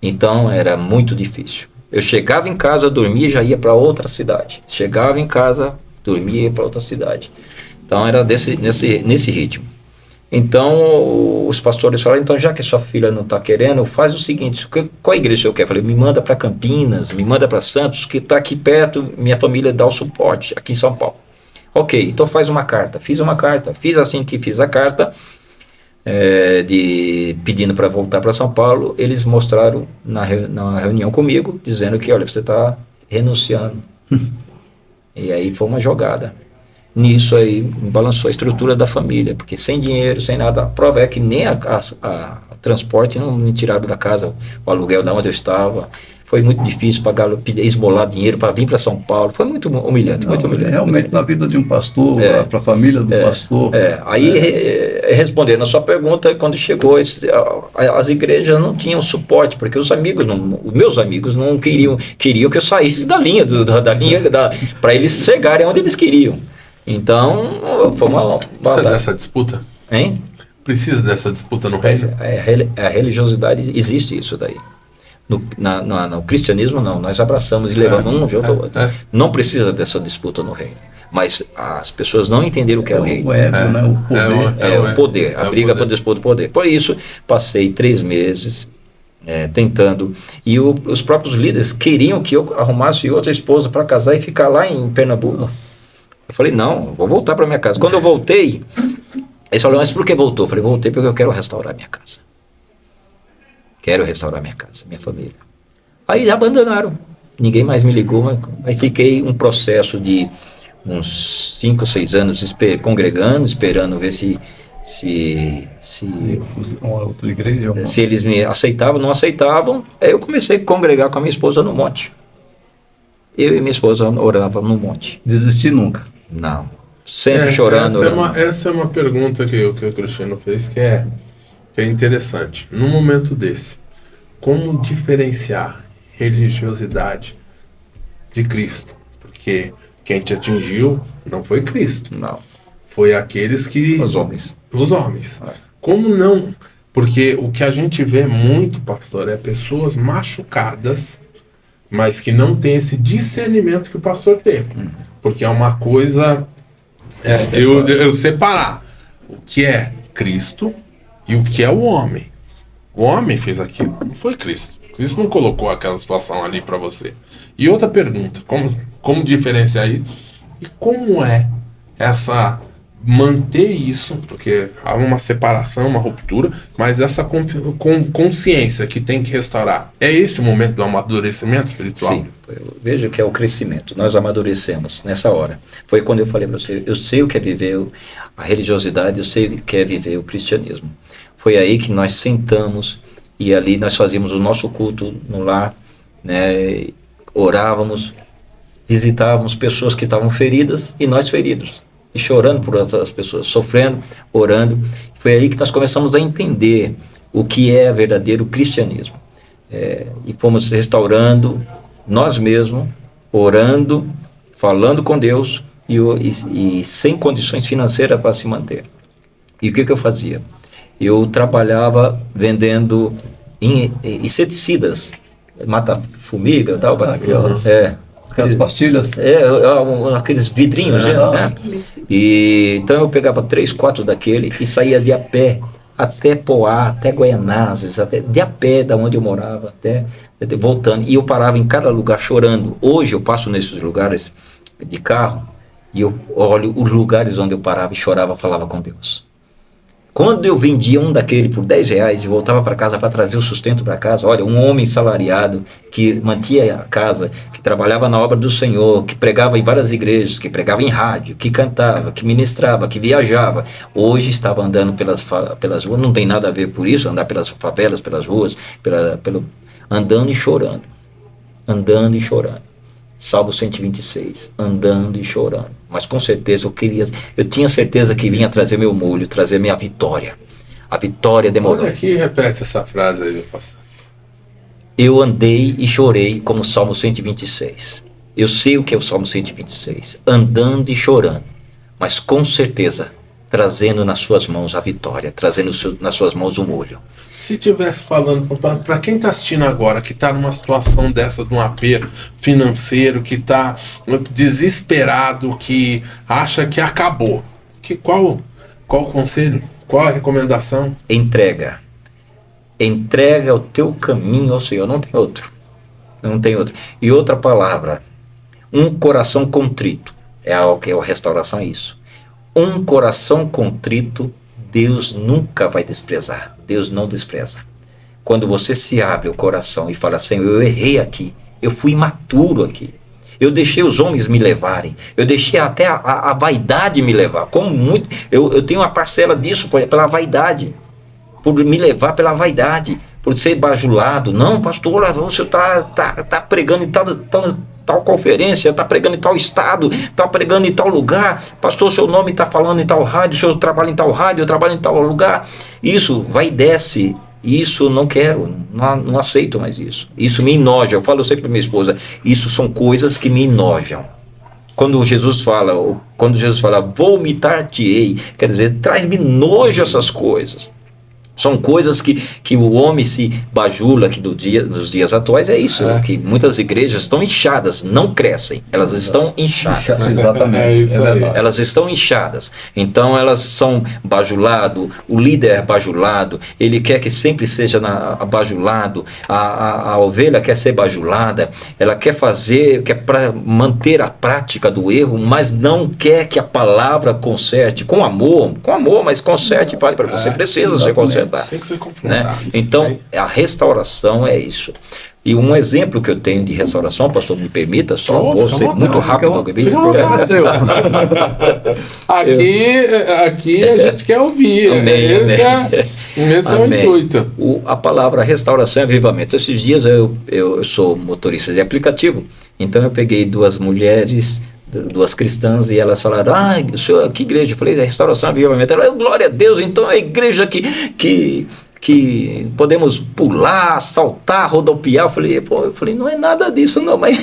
Então, era muito difícil. Eu chegava em casa, dormia e já ia para outra cidade. Chegava em casa, dormia e ia para outra cidade. Então, era nesse ritmo. Então, os pastores falaram, então, já que sua filha não está querendo, faz o seguinte, qual igreja eu quero? Eu falei, me manda para Campinas, me manda para Santos, que está aqui perto, minha família dá o suporte, aqui em São Paulo. Ok, então faz uma carta. Fiz uma carta, fiz assim que fiz a carta, pedindo para voltar para São Paulo. Eles mostraram na reunião comigo, dizendo que, olha, você está renunciando. E aí foi uma jogada. Nisso aí balançou a estrutura da família, porque sem dinheiro, sem nada. A prova é que nem a transporte não me tiraram da casa, o aluguel da onde eu estava. Foi muito difícil pagar, esmolar dinheiro para vir para São Paulo. Foi muito humilhante, muito humilhante. Realmente, na vida de um pastor, para a família do pastor. Respondendo a sua pergunta, quando chegou, as igrejas não tinham suporte, porque os meus amigos não queriam que eu saísse da linha, para eles chegarem onde eles queriam. Então, foi uma Precisa dessa disputa? Hein? Precisa dessa disputa no reino? A religiosidade, existe isso daí. No cristianismo, não. Nós abraçamos e levamos um junto ao outro. Não precisa dessa disputa no reino. Mas as pessoas não entenderam o que é o reino. O ego, né? O poder. O poder. A briga para disputa do poder. Por isso, passei 3 meses tentando. E os próprios líderes queriam que eu arrumasse outra esposa para casar e ficar lá em Pernambuco. Eu falei, não, vou voltar para minha casa. Quando eu voltei, eles falaram, mas por que voltou? Eu falei, voltei porque eu quero restaurar minha casa. Quero restaurar minha casa, minha família. Aí abandonaram. Ninguém mais me ligou, mas aí fiquei um processo de uns 5 ou 6 anos congregando, esperando ver se outra igreja, se eles me aceitavam, não aceitavam. Aí eu comecei a congregar com a minha esposa no monte. Eu e minha esposa orávamos no monte. Desistir nunca? Não. Sempre chorando. Essa é uma pergunta que o Cristiano fez que é interessante. Num momento desse, como diferenciar religiosidade de Cristo? Porque quem te atingiu não foi Cristo. Não. Foi aqueles que... Os homens. Os homens. Como não? Porque o que a gente vê muito, pastor, é pessoas machucadas, mas que não tem esse discernimento que o pastor teve. Porque é uma coisa... eu separar o que é Cristo e o que é o homem. O homem fez aquilo, não foi Cristo. Cristo não colocou aquela situação ali para você. E outra pergunta, como diferenciar isso? E como é manter isso, porque há uma separação, uma ruptura, mas essa consciência que tem que restaurar. É esse o momento do amadurecimento espiritual? Sim, eu vejo que é o crescimento. Nós amadurecemos nessa hora. Foi quando eu falei para você, eu sei o que é viver a religiosidade, eu sei o que é viver o cristianismo. Foi aí que nós sentamos e ali nós fazíamos o nosso culto no lar, né? Orávamos, visitávamos pessoas que estavam feridas e nós feridos. E chorando por outras pessoas, sofrendo, orando. Foi aí que nós começamos a entender o que é verdadeiro cristianismo. E fomos restaurando nós mesmos, orando, falando com Deus e sem condições financeiras para se manter. E o que eu fazia? Eu trabalhava vendendo inseticidas, mata-formiga e tal. Aquelas pastilhas? Aqueles vidrinhos, né? Então eu pegava 3, 4 daquele e saía de a pé até Poá, até Goianazes, de a pé da onde eu morava, até voltando. E eu parava em cada lugar chorando. Hoje eu passo nesses lugares de carro e eu olho os lugares onde eu parava e chorava, falava com Deus. Quando eu vendia um daquele por R$10 e voltava para casa para trazer o sustento para casa, olha, um homem salariado que mantinha a casa, que trabalhava na obra do Senhor, que pregava em várias igrejas, que pregava em rádio, que cantava, que ministrava, que viajava, hoje estava andando pelas ruas, não tem nada a ver por isso, andar pelas favelas, pelas ruas, andando e chorando. Andando e chorando. Salmo 126, andando e chorando. Mas com certeza eu tinha certeza que vinha trazer meu molho, trazer minha vitória. A vitória demorou. Olha aqui, repete essa frase aí, pastor. eu andei e chorei como o Salmo 126. Eu sei o que é o Salmo 126. Andando e chorando, mas com certeza trazendo nas suas mãos a vitória, trazendo nas suas mãos o molho. Se tivesse falando, para quem está assistindo agora, que está numa situação dessa, de um aperto financeiro, que está desesperado, que acha que acabou, qual o conselho? Qual a recomendação? Entrega o teu caminho ao Senhor, não tem outro. E outra palavra, um coração contrito, é a restauração, é isso. Um coração contrito, Deus nunca vai desprezar. Deus não despreza. Quando você se abre o coração e fala, Senhor, eu errei aqui, eu fui imaturo aqui, eu deixei os homens me levarem, eu deixei até a vaidade me levar. Eu tenho uma parcela disso pela vaidade, por me levar pela vaidade, por ser bajulado. Não, pastor, você está pregando em tal conferência, está pregando em tal estado, está pregando em tal lugar, pastor, seu nome está falando em tal rádio, o senhor trabalha em tal rádio, eu trabalho em tal lugar. Isso vai e desce. Isso eu não quero, não aceito mais isso. Isso me enoja. Eu falo sempre para minha esposa, isso são coisas que me enojam. Quando Jesus fala, vomitar-te-ei, quer dizer, traz-me nojo essas coisas. São coisas que o homem se bajula, que nos dias atuais é isso, que muitas igrejas estão inchadas, não crescem, elas estão inchadas. Exatamente, elas estão inchadas, então elas são bajulado, o líder é bajulado, ele quer que sempre seja bajulado, a ovelha quer ser bajulada, ela quer manter a prática do erro, mas não quer que a palavra conserte, com amor, mas conserte, vale para você, precisa ser consertado. Tem que ser confrontado. Né? Então, a restauração é isso. E um exemplo que eu tenho de restauração, pastor, me permita, vou ser muito rápido. Aqui a gente quer ouvir. Esse é o intuito. A palavra restauração é avivamento. Esses dias eu sou motorista de aplicativo, então eu peguei duas mulheres, duas cristãs, e elas falaram, o senhor, que igreja? Eu falei, restauração, avivamento. Ela, glória a Deus, então é a igreja que podemos pular, saltar, rodopiar. Eu falei, não é nada disso não, mas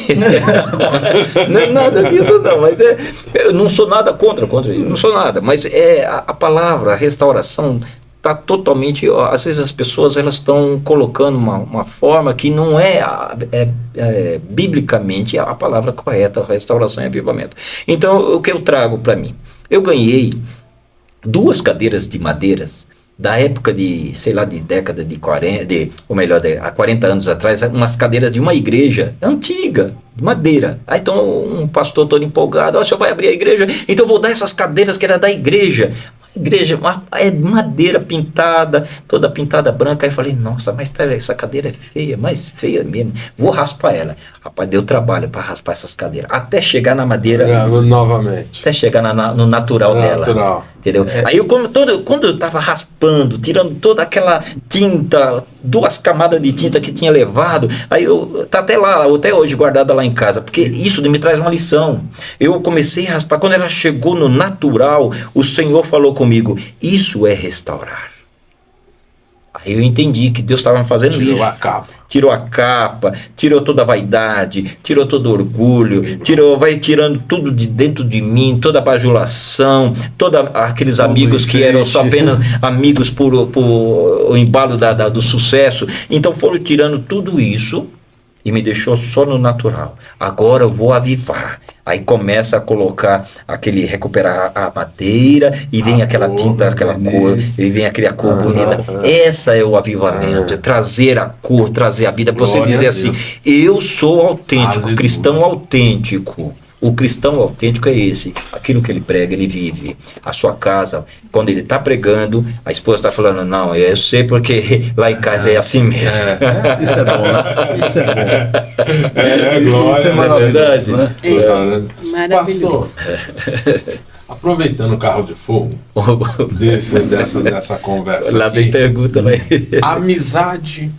não é nada disso não, mas eu não sou nada contra, não sou nada, mas a palavra restauração está totalmente, às vezes as pessoas elas estão colocando uma forma que não é biblicamente a palavra correta, restauração e avivamento. Então, o que eu trago para mim? Eu ganhei 2 cadeiras de madeiras, da época de década de 40, há 40 anos atrás, umas cadeiras de uma igreja antiga, de madeira. Aí então um pastor todo empolgado, o senhor vai abrir a igreja, então eu vou dar essas cadeiras que era da igreja. Igreja, é madeira pintada, toda pintada branca. Aí eu falei, nossa, mas essa cadeira é feia, mas feia mesmo, vou raspar ela. Rapaz, deu trabalho para raspar essas cadeiras, até chegar na madeira novamente, até chegar no natural dela, entendeu? Aí quando eu estava raspando, tirando toda aquela tinta, 2 camadas de tinta que tinha levado, aí tá até hoje guardada lá em casa, porque isso me traz uma lição. Eu comecei a raspar, quando ela chegou no natural, o Senhor falou comigo, isso é restaurar. Aí eu entendi que Deus estava fazendo isso. Tirou a capa, tirou toda a vaidade, tirou todo o orgulho, vai tirando tudo de dentro de mim, toda a bajulação, todos aqueles amigos que eram só apenas amigos por o embalo do sucesso. Então foram tirando tudo isso e me deixou só no natural. Agora eu vou avivar. Aí começa a colocar recuperar a madeira, e vem aquela tinta, aquela cor, e vem aquela cor bonita. Essa é o avivamento, é trazer a cor, trazer a vida. Você dizer assim, eu sou autêntico, cristão autêntico. O cristão autêntico é esse, aquilo que ele prega, ele vive. A sua casa, quando ele está pregando, a esposa está falando, não, eu sei porque lá em casa é assim mesmo. Isso é bom, né? Isso é bom. Glória, isso é maravilhoso, né? Maravilhoso. Pastor, aproveitando o carro de fogo dessa conversa lá vem pergunta, né? Amizade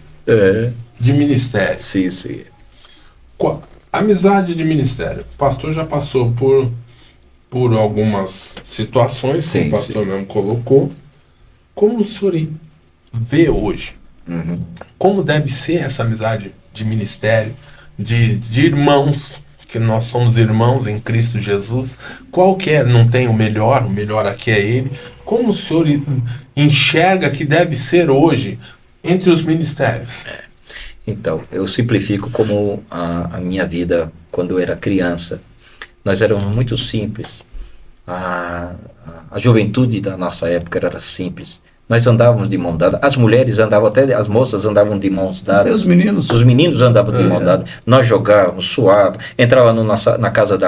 de ministério. Sim. Amizade de ministério. O pastor já passou por algumas situações, que o pastor mesmo colocou. Como o senhor vê hoje? Como deve ser essa amizade de ministério, de irmãos, que nós somos irmãos em Cristo Jesus. Qual que é? Não tem o melhor aqui é Ele. Como o senhor enxerga que deve ser hoje entre os ministérios? Então, eu simplifico como a minha vida quando eu era criança. Nós éramos muito simples. A juventude da nossa época era simples. Nós andávamos de mão dada. As mulheres andavam, até as moças andavam de mãos dadas. Até os meninos. Os meninos andavam de mão dada. Nós jogávamos, suávamos, entrava na casa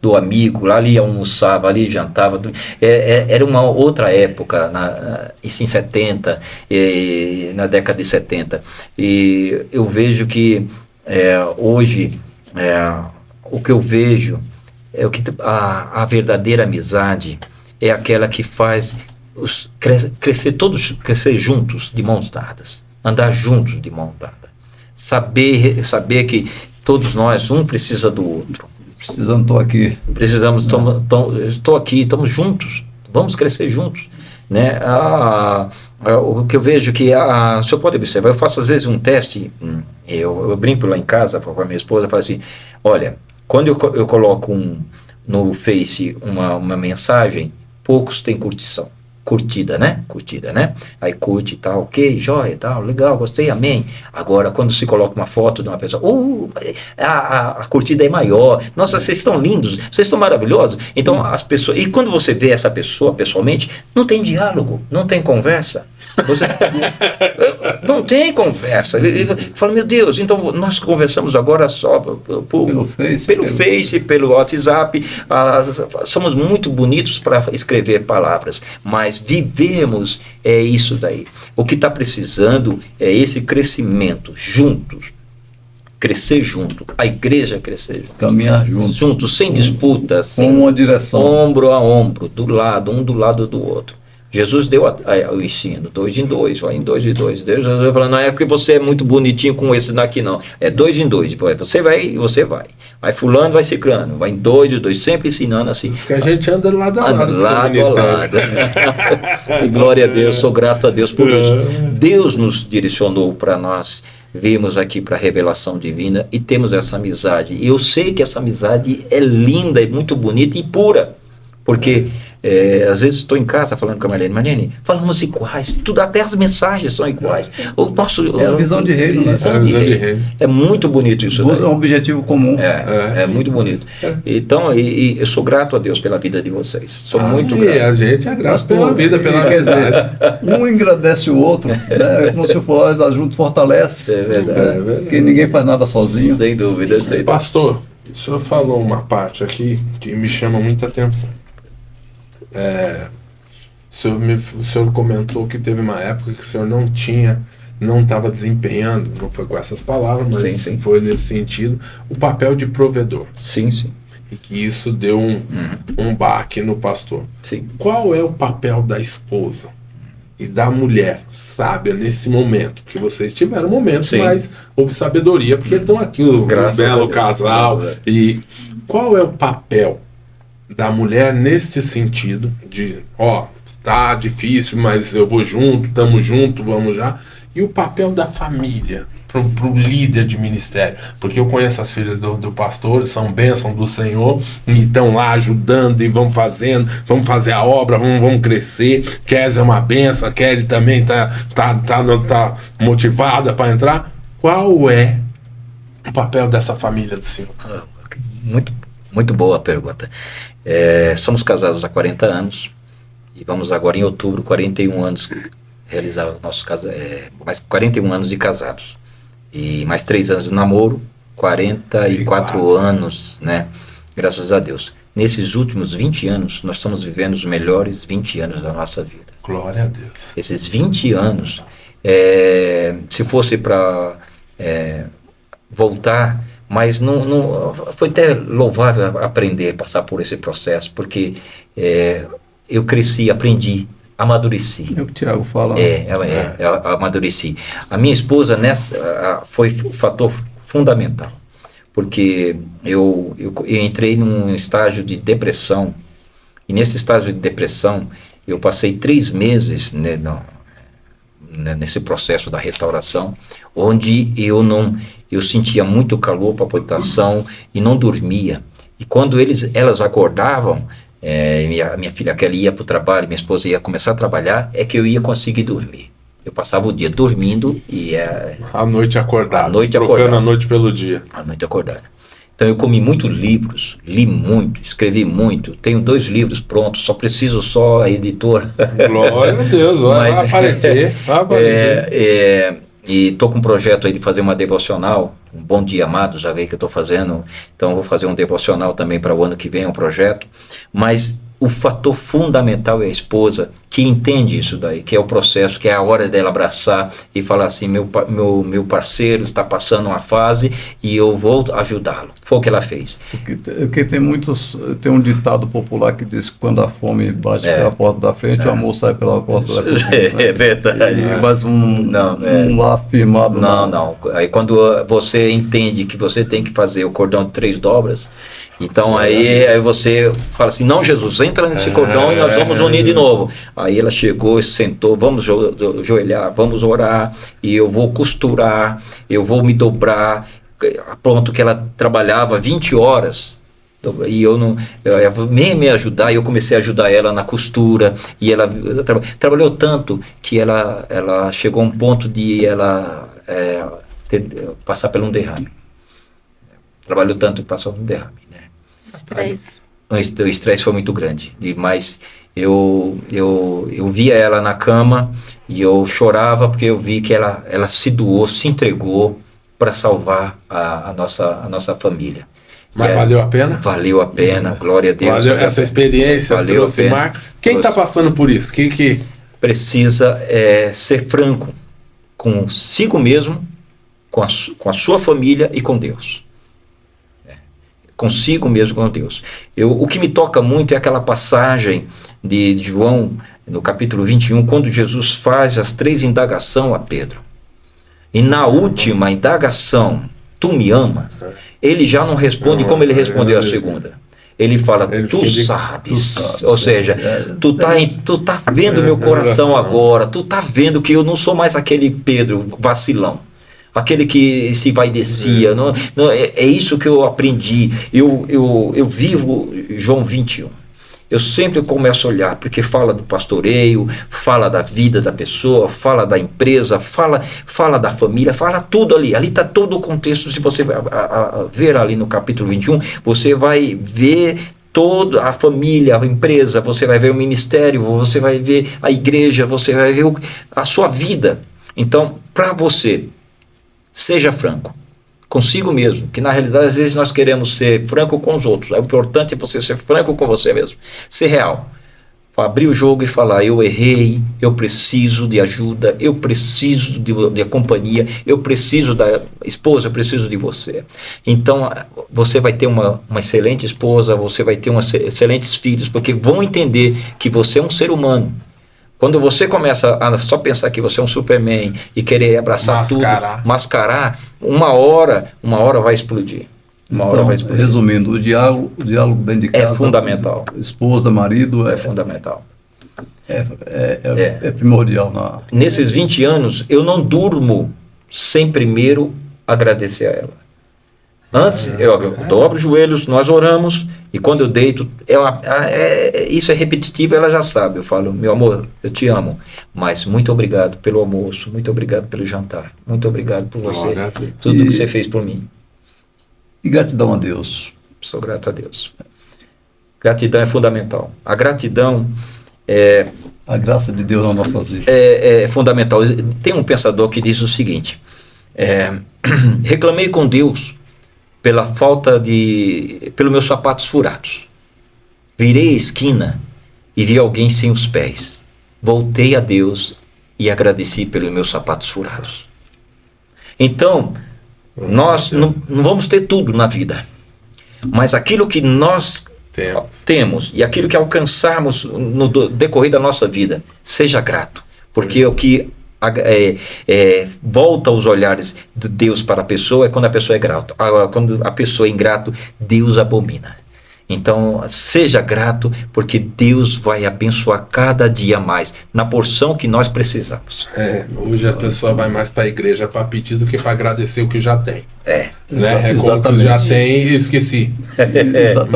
do amigo, lá ali almoçava, ali jantava. Era uma outra época, isso em 70, na década de 70. E eu vejo que hoje, o que eu vejo é que a verdadeira amizade é aquela que faz crescer juntos de mãos dadas, andar juntos de mão dada, saber que todos nós, um precisa do outro. Estou aqui. Estou aqui, estamos juntos, vamos crescer juntos, né? O que eu vejo que o senhor pode observar, eu faço às vezes um teste, eu brinco lá em casa com a minha esposa, eu falo assim, olha, quando eu coloco no Face uma mensagem, poucos têm curtida, né? Aí curte e tal, ok, joia e tal, legal, gostei, amém. Agora, quando se coloca uma foto de uma pessoa, a curtida é maior, nossa, vocês estão lindos, vocês estão maravilhosos. Então, as pessoas, e quando você vê essa pessoa pessoalmente, não tem diálogo, não tem conversa. Não tem conversa. Eu falo, meu Deus, então nós conversamos agora só pelo Face, pelo WhatsApp. Somos muito bonitos para escrever palavras, mas vivemos isso daí. O que está precisando é esse crescimento juntos. Crescer junto, a igreja crescer junto. Caminhar juntos, sem disputas, sem uma direção, ombro a ombro, um do lado do outro. Jesus deu o ensino, 2 em 2, vai em 2 e 2. Deus falando, não é porque você é muito bonitinho com esse daqui, não. É 2 em 2. Você vai e você vai. Vai fulano, vai ciclano. Vai em 2 e 2, sempre ensinando assim. Isso que a gente anda lado a lado. Lado a lado. E glória a Deus, sou grato a Deus por isso. Deus nos direcionou para nós virmos aqui para a revelação divina e temos essa amizade. E eu sei que essa amizade é linda, é muito bonita e pura. Porque às vezes estou em casa falando com a Marlene, falamos iguais, tudo, até as mensagens são iguais. É a visão de reino, né? É muito bonito isso. É um objetivo comum. É muito bonito. Então, eu sou grato a Deus pela vida de vocês. Sou muito grato. A gente é grato pela vida, pela amizade. Um engrandece o outro, né? Como se eu falar, junto fortalece. É verdade. Porque ninguém faz nada sozinho. Sem dúvida. Pastor, o senhor falou uma parte aqui que me chama muita atenção. O senhor comentou que teve uma época que o senhor não estava desempenhando, não foi com essas palavras, mas sim. Foi nesse sentido, o papel de provedor. Sim. E que isso deu um baque no pastor. Sim. Qual é o papel da esposa e da mulher sábia nesse momento? Porque vocês tiveram momentos, mas houve sabedoria, porque estão aqui um belo casal. E qual é o papel da mulher neste sentido de, tá difícil, mas eu vou junto, estamos juntos, vamos já. E o papel da família pro líder de ministério, porque eu conheço as filhas do pastor, são bênção do Senhor, e estão lá ajudando e vão fazer a obra, vamos crescer. Kézia é uma bênção, a Kelly também tá motivada para entrar. Qual é o papel dessa família do Senhor? Muito boa a pergunta. Somos casados há 40 anos e vamos agora em outubro, 41 anos, realizar o nosso mais 41 anos de casados. E mais 3 anos de namoro, 44 anos, né? Graças a Deus. Nesses últimos 20 anos, nós estamos vivendo os melhores 20 anos da nossa vida. Glória a Deus. Esses 20 anos, se fosse para voltar... Mas não foi até louvável aprender, passar por esse processo, porque eu cresci, aprendi, amadureci. É o que o Tiago fala. Eu amadureci. A minha esposa foi um fator fundamental, porque eu entrei num estágio de depressão, e nesse estágio de depressão eu passei 3 meses nesse processo da restauração, onde eu eu sentia muito calor, palpitação e não dormia. E quando elas acordavam, minha filha Kelly ia para o trabalho, minha esposa ia começar a trabalhar, é que eu ia conseguir dormir. Eu passava o dia dormindo e a noite acordada, trocando a noite pelo dia. A noite acordada. Então eu comi muitos livros, li muito, escrevi muito. Tenho 2 livros prontos, só preciso a editora. Glória a Deus, vai aparecer. E estou com um projeto aí de fazer uma devocional, um Bom Dia Amados, já veio que eu estou fazendo. Então vou fazer um devocional também para o ano que vem, um projeto. Mas o fator fundamental é a esposa que entende isso daí, que é o processo, que é a hora dela abraçar e falar assim, meu parceiro está passando uma fase e eu vou ajudá-lo. Foi o que ela fez. Porque tem um ditado popular que diz que quando a fome bate pela porta da frente, o amor sai pela porta da frente. É verdade. Mas um lar firmado. Não. Aí quando você entende que você tem que fazer o cordão de 3 dobras, então aí você fala assim, não, Jesus, entra nesse cordão e nós vamos unir de novo. Aí ela chegou e sentou, vamos ajoelhar, vamos orar, e eu vou costurar, eu vou me dobrar. Pronto, que ela trabalhava 20 horas, e eu me ajudar, e eu comecei a ajudar ela na costura, e ela trabalhou tanto que ela chegou a um ponto de ela passar por um derrame. Trabalhou tanto que passou por um derrame. Estresse. O estresse foi muito grande, mas eu via ela na cama e eu chorava porque eu vi que ela se doou, se entregou para salvar a nossa família. Mas valeu a pena? Valeu a pena, glória a Deus. Valeu essa experiência, trouxe marca. Quem está passando por isso? Que precisa ser franco consigo mesmo, com a sua família e com Deus. Consigo mesmo com Deus. O que me toca muito é aquela passagem de João, no capítulo 21, quando Jesus faz as 3 indagações a Pedro. E na última indagação, tu me amas? Ele já não responde como ele respondeu a segunda. Ele fala, tu sabes. Ou seja, tu tá vendo meu coração agora, tu tá vendo que eu não sou mais aquele Pedro vacilão. Aquele que se vai e descia. É isso que eu aprendi. Eu vivo João 21. Eu sempre começo a olhar, porque fala do pastoreio, fala da vida da pessoa, fala da empresa, fala da família, fala tudo ali. Ali está todo o contexto. Se você ver ali no capítulo 21, você vai ver toda a família, a empresa, você vai ver o ministério, você vai ver a igreja, você vai ver a sua vida. Então, para você, seja franco consigo mesmo, que na realidade às vezes nós queremos ser franco com os outros. O importante é você ser franco com você mesmo, ser real, abrir o jogo e falar, eu errei, eu preciso de ajuda, eu preciso de companhia, eu preciso da esposa, eu preciso de você. Então você vai ter uma excelente esposa, você vai ter excelentes filhos, porque vão entender que você é um ser humano. Quando você começa a só pensar que você é um Superman e querer abraçar tudo, mascarar, uma hora vai explodir. Resumindo, o diálogo dentro de casa é fundamental. Esposa, marido é fundamental. É primordial. Nesses 20 anos, eu não durmo sem primeiro agradecer a ela. Antes, eu dobro os joelhos, nós oramos, e quando eu deito, isso é repetitivo, ela já sabe. Eu falo, meu amor, eu te amo, mas muito obrigado pelo almoço, muito obrigado pelo jantar, muito obrigado por você, tudo que você fez por mim. E gratidão a Deus. Sou grato a Deus. Gratidão é fundamental. A gratidão a graça de Deus nas nossas vidas. É fundamental. Tem um pensador que diz o seguinte, reclamei com Deus pelos meus sapatos furados. Virei a esquina e vi alguém sem os pés. Voltei a Deus e agradeci pelos meus sapatos furados. Então, nós não vamos ter tudo na vida, mas aquilo que nós temos e aquilo que alcançarmos no decorrer da nossa vida, seja grato, porque o que volta os olhares de Deus para a pessoa é quando a pessoa é grata. Agora, quando a pessoa é ingrato, Deus abomina. Então, seja grato, porque Deus vai abençoar cada dia mais, na porção que nós precisamos. Hoje a pessoa vai mais para a igreja para pedir do que para agradecer o que já tem. Exatamente. Como que já tem e esqueci.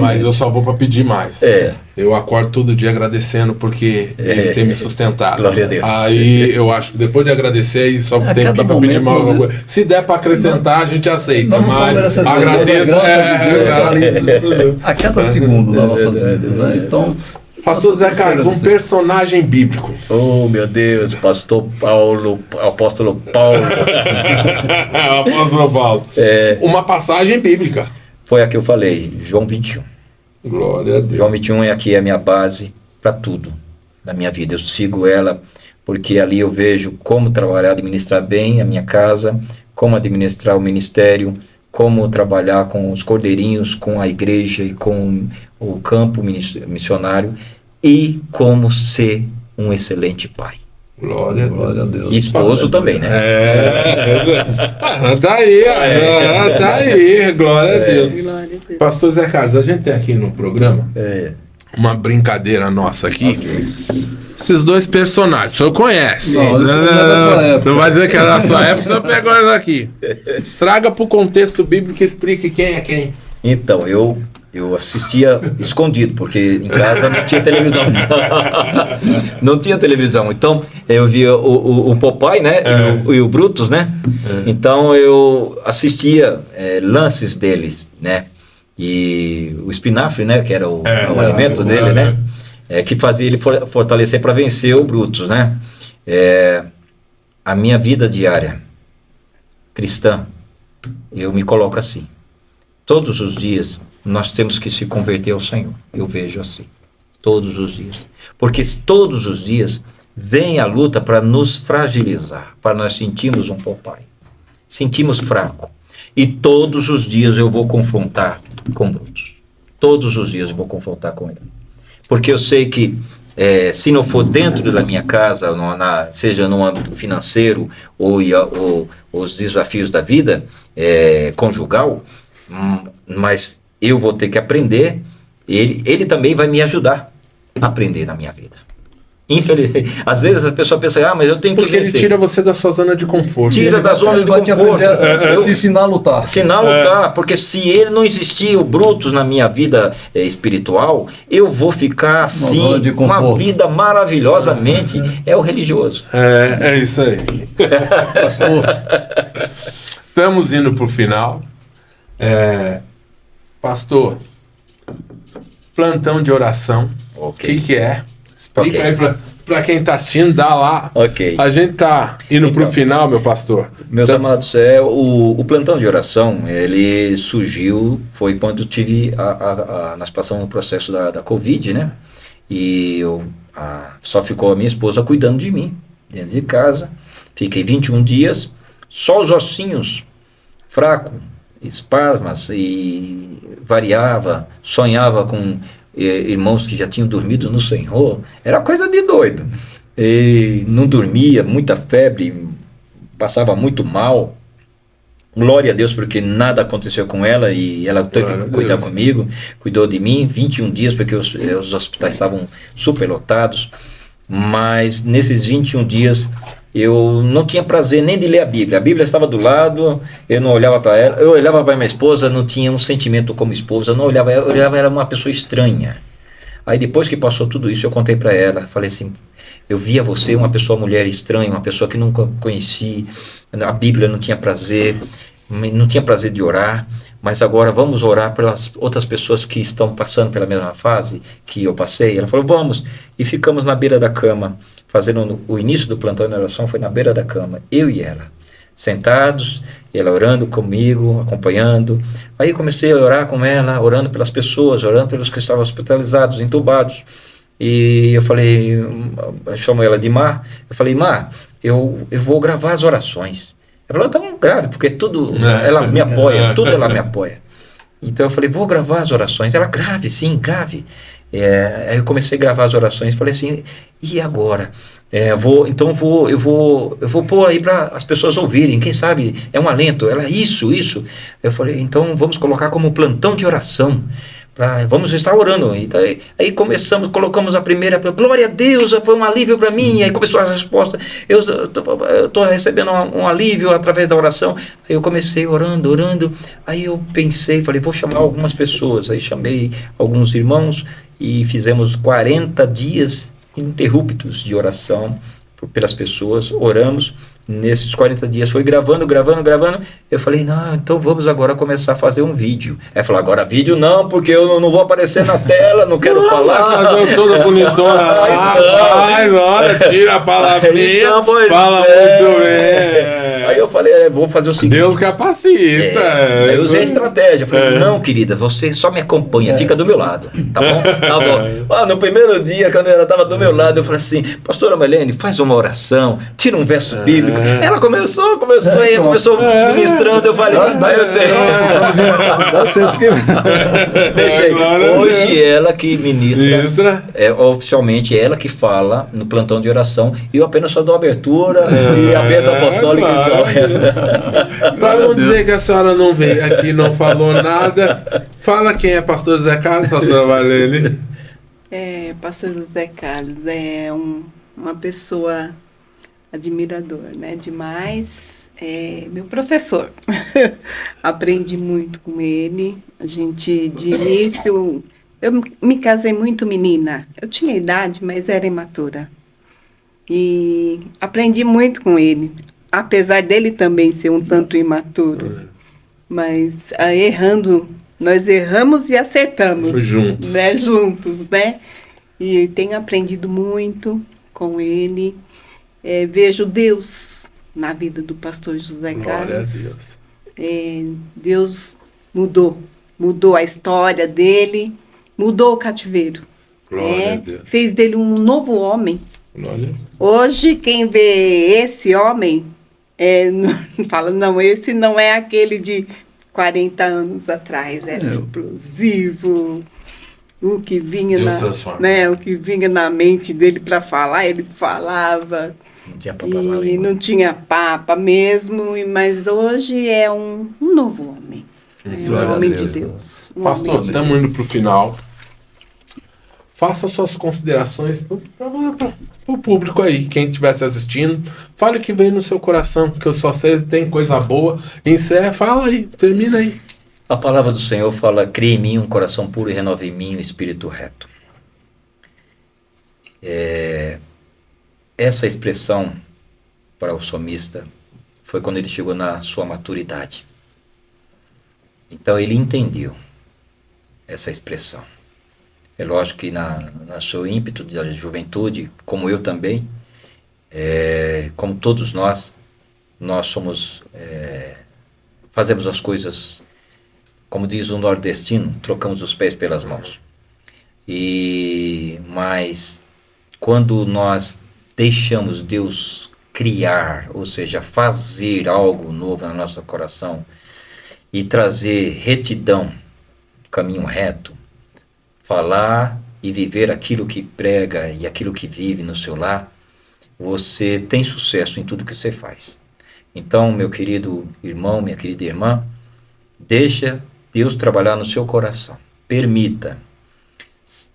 Mas eu só vou para pedir mais. Eu acordo todo dia agradecendo porque Ele tem me sustentado. Glória a Deus. Aí eu acho que depois de agradecer, aí só tem que pedir mais alguma coisa. Se der para acrescentar, a gente aceita. Mas agradeço. A cada segundo das nossas vidas, né? Então, Pastor Zé Carlos, um personagem bíblico. Oh, meu Deus, Pastor Paulo, Apóstolo Paulo. Apóstolo Paulo. Uma passagem bíblica. Foi a que eu falei, João 21. Glória a Deus. João 21 aqui é a minha base para tudo na minha vida. Eu sigo ela porque ali eu vejo como trabalhar, administrar bem a minha casa, como administrar o ministério, como trabalhar com os cordeirinhos, com a igreja e com o campo missionário e como ser um excelente pai. Glória a Deus. E esposo também, né? Tá aí, glória a Deus. Pastor Zé Carlos, a gente tem aqui no programa uma brincadeira nossa aqui. Esses dois personagens, o senhor conhece. Não vai dizer que é da sua época, o senhor pegou isso aqui. Traga para o contexto bíblico e explique quem é quem. Então, eu assistia escondido, porque em casa não tinha televisão. Não tinha televisão. Então, eu via o Popeye, né? E o Brutus, né? Então, eu assistia lances deles, né? E o espinafre, né? Que era o alimento dele, né? Que fazia ele fortalecer para vencer o Brutus, né? A minha vida diária cristã, eu me coloco assim. Todos os dias nós temos que se converter ao Senhor. Eu vejo assim. Todos os dias. Porque todos os dias vem a luta para nos fragilizar, para nós sentirmos um Popeye. Sentimos fraco. E todos os dias eu vou confrontar com Brutus. Todos os dias eu vou confrontar com ele. Porque eu sei que se não for dentro da minha casa, seja no âmbito financeiro ou os desafios da vida conjugal, mas eu vou ter que aprender, ele também vai me ajudar a aprender na minha vida. Infelizmente, às vezes a pessoa pensa, mas eu tenho que vencer. Porque ele tira você da sua zona de conforto. Tira da zona de conforto. Eu te ensinar a lutar. Ensinar a lutar, porque se ele não existir, o Brutus na minha vida espiritual, eu vou ficar assim, uma vida maravilhosamente, o religioso. É isso aí. Pastor, estamos indo para o final. Pastor, plantão de oração, o que é? Explica aí para quem está assistindo, dá lá. A gente está indo para o final, meu pastor. Meus amados, o plantão de oração, ele surgiu, foi quando tive, nós passamos no processo da Covid, né? E só ficou a minha esposa cuidando de mim, dentro de casa. Fiquei 21 dias, só os ossinhos, fraco, espasmas, e variava, sonhava com irmãos que já tinham dormido no Senhor. Era coisa de doido. E não dormia, muita febre, passava muito mal. Glória a Deus, porque nada aconteceu com ela e ela teve que cuidar comigo, cuidou de mim 21 dias, porque os hospitais estavam superlotados. Mas nesses 21 dias eu não tinha prazer nem de ler a Bíblia estava do lado, eu não olhava para ela, eu olhava para minha esposa, não tinha um sentimento como esposa, eu olhava, ela uma pessoa estranha. Aí depois que passou tudo isso, eu contei para ela, falei assim, eu via você uma pessoa, mulher estranha, uma pessoa que nunca conheci, a Bíblia não tinha prazer de orar, mas agora vamos orar pelas outras pessoas que estão passando pela mesma fase que eu passei. Ela falou, vamos, e ficamos na beira da cama, fazendo o início do plantão de oração, foi na beira da cama, eu e ela, sentados, ela orando comigo, acompanhando. Aí comecei a orar com ela, orando pelas pessoas, orando pelos que estavam hospitalizados, entubados. E eu falei, eu chamo ela de Mar, eu falei, Mar, eu vou gravar as orações. Ela falou, então grave, porque tudo ela me apoia, tudo ela me apoia. Então eu falei, vou gravar as orações. Ela, grave, sim, grave. Aí eu comecei a gravar as orações, falei assim, e agora? Eu vou pôr aí para as pessoas ouvirem, quem sabe é um alento. Ela, isso. Eu falei, então vamos colocar como plantão de oração, vamos estar orando. Então, aí colocamos a primeira, glória a Deus, foi um alívio para mim. Aí começou a resposta, eu estou recebendo um alívio através da oração. Aí eu comecei orando, aí eu pensei, falei, vou chamar algumas pessoas. Aí chamei alguns irmãos e fizemos 40 dias ininterruptos de oração pelas pessoas, oramos. Nesses 40 dias foi gravando. Eu falei, não, então vamos agora começar a fazer um vídeo. Aí falou, agora vídeo não, porque eu não vou aparecer na tela, não quero falar. Toda bonitona. Tira a palavrinha, então, fala muito bem. Aí eu falei, vou fazer o seguinte. Deus capacita. Aí eu usei a estratégia. Eu falei, não, querida, você só me acompanha, fica do meu lado. Tá bom? Tá bom. No primeiro dia, quando ela estava do meu lado, eu falei assim, pastora Marlene, faz uma oração, tira um verso bíblico. Ela começou ministrando, eu falei, deixei. Hoje ela que ministra, oficialmente ela que fala no plantão de oração, e eu apenas só dou abertura e a bênção apostólica e só resta. Mas vamos dizer que a senhora não veio aqui, não falou nada. Fala quem é pastor José Carlos, pastora Marlene. Pastor José Carlos é uma pessoa admirador, né? Demais. Meu professor. Aprendi muito com ele. A gente, de início, eu me casei muito menina. Eu tinha idade, mas era imatura. E aprendi muito com ele. Apesar dele também ser um tanto imaturo. Mas nós erramos e acertamos. Juntos. Juntos, né? E tenho aprendido muito com ele. Vejo Deus na vida do pastor José Carlos. Glória a Deus. Deus mudou a história dele, mudou o cativeiro. Glória a Deus. Fez dele um novo homem. Glória. Hoje, quem vê esse homem, fala, não, esse não é aquele de 40 anos atrás, era explosivo. O que vinha o que vinha na mente dele para falar, ele falava. Não tinha papas na língua. E não tinha papa mesmo, mas hoje é um novo homem. Um homem de Deus. Pastor, estamos indo para o final. Faça suas considerações para o público aí, quem estivesse assistindo. Fale o que veio no seu coração, que eu só sei que tem coisa boa. Encerra, fala aí, termina aí. A palavra do Senhor fala, crie em mim um coração puro e renove em mim um espírito reto. Essa expressão para o salmista foi quando ele chegou na sua maturidade. Então ele entendeu essa expressão. É lógico que na seu ímpeto da juventude, como eu também, como todos nós somos, fazemos as coisas, como diz o nordestino, trocamos os pés pelas mãos. Mas quando nós deixamos Deus criar, ou seja, fazer algo novo no nosso coração e trazer retidão, caminho reto, falar e viver aquilo que prega e aquilo que vive no seu lar, você tem sucesso em tudo que você faz. Então, meu querido irmão, minha querida irmã, deixa Deus trabalhar no seu coração. Permita.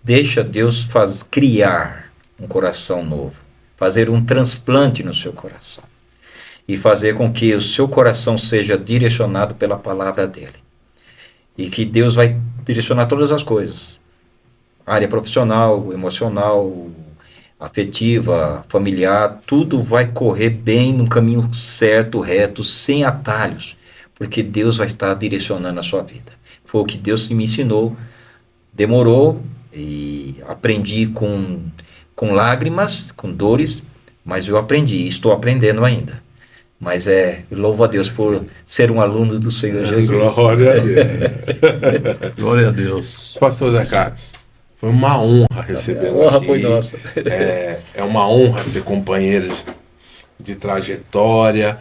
Deixa Deus criar um coração novo. Fazer um transplante no seu coração. E fazer com que o seu coração seja direcionado pela palavra dele. E que Deus vai direcionar todas as coisas. Área profissional, emocional, afetiva, familiar, tudo vai correr bem no caminho certo, reto, sem atalhos. Porque Deus vai estar direcionando a sua vida. Foi o que Deus me ensinou. Demorou e aprendi com lágrimas, com dores, mas eu aprendi, estou aprendendo ainda. Mas louvo a Deus por ser um aluno do Senhor Jesus. Glória a Deus. Glória a Deus. Pastor Zé Carlos, foi uma honra recebê-lo aqui. Foi nossa. É uma honra ser companheiro de trajetória.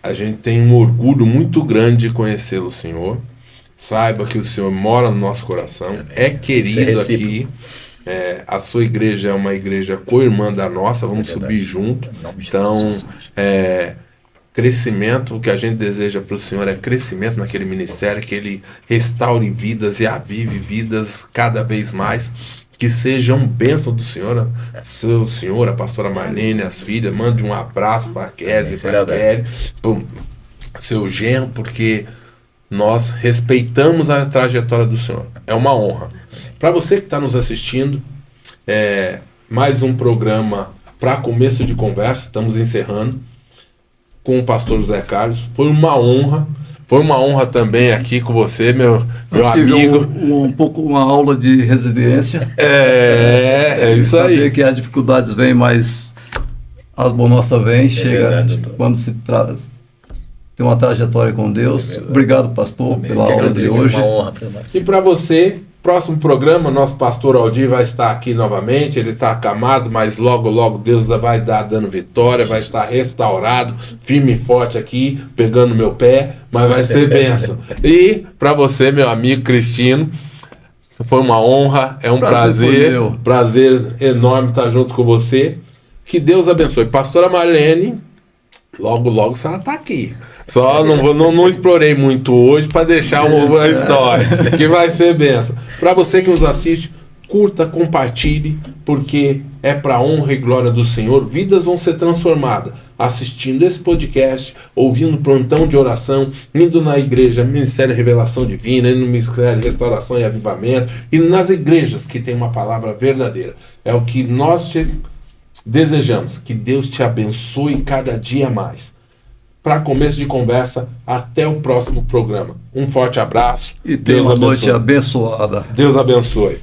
A gente tem um orgulho muito grande de conhecê-lo, Senhor. Saiba que o Senhor mora no nosso coração. Amém. É querido aqui. A sua igreja é uma igreja co-irmã da nossa. Vamos subir junto. Então, crescimento. O que a gente deseja para o Senhor é crescimento naquele ministério, que Ele restaure vidas e avive vidas cada vez mais, que sejam bênção do Senhor. Seu Senhor, a pastora Marlene, as filhas, mande um abraço para a Kézia, para a Kelly, para o seu genro, porque nós respeitamos a trajetória do Senhor. É uma honra. Para você que está nos assistindo, mais um programa para começo de conversa, estamos encerrando com o pastor José Carlos. Foi uma honra também aqui com você, meu amigo. Uma aula de resiliência. É isso aí. Saber que as dificuldades vêm, mas as bonanças vêm, chega verdade, quando se tem uma trajetória com Deus. Obrigado, pastor, pela aula de hoje. Uma honra para nós. E para você, próximo programa, nosso pastor Aldir vai estar aqui novamente. Ele está acamado, mas logo Deus vai dando vitória, vai estar restaurado, firme e forte aqui, pegando meu pé, mas vai ser bênção. E para você, meu amigo Cristino, foi uma honra, é um prazer enorme estar junto com você. Que Deus abençoe. Pastora Marlene, logo a senhora está aqui. Só não explorei muito hoje para deixar uma história, que vai ser benção. Para você que nos assiste, curta, compartilhe, porque é para honra e glória do Senhor. Vidas vão ser transformadas assistindo esse podcast, ouvindo plantão de oração, indo na igreja Ministério Revelação Divina, indo no Ministério Restauração e Avivamento, e nas igrejas que tem uma palavra verdadeira. É o que nós te desejamos. Que Deus te abençoe cada dia mais. Para começo de conversa, até o próximo programa. Um forte abraço. E tenha uma noite abençoada. Deus abençoe.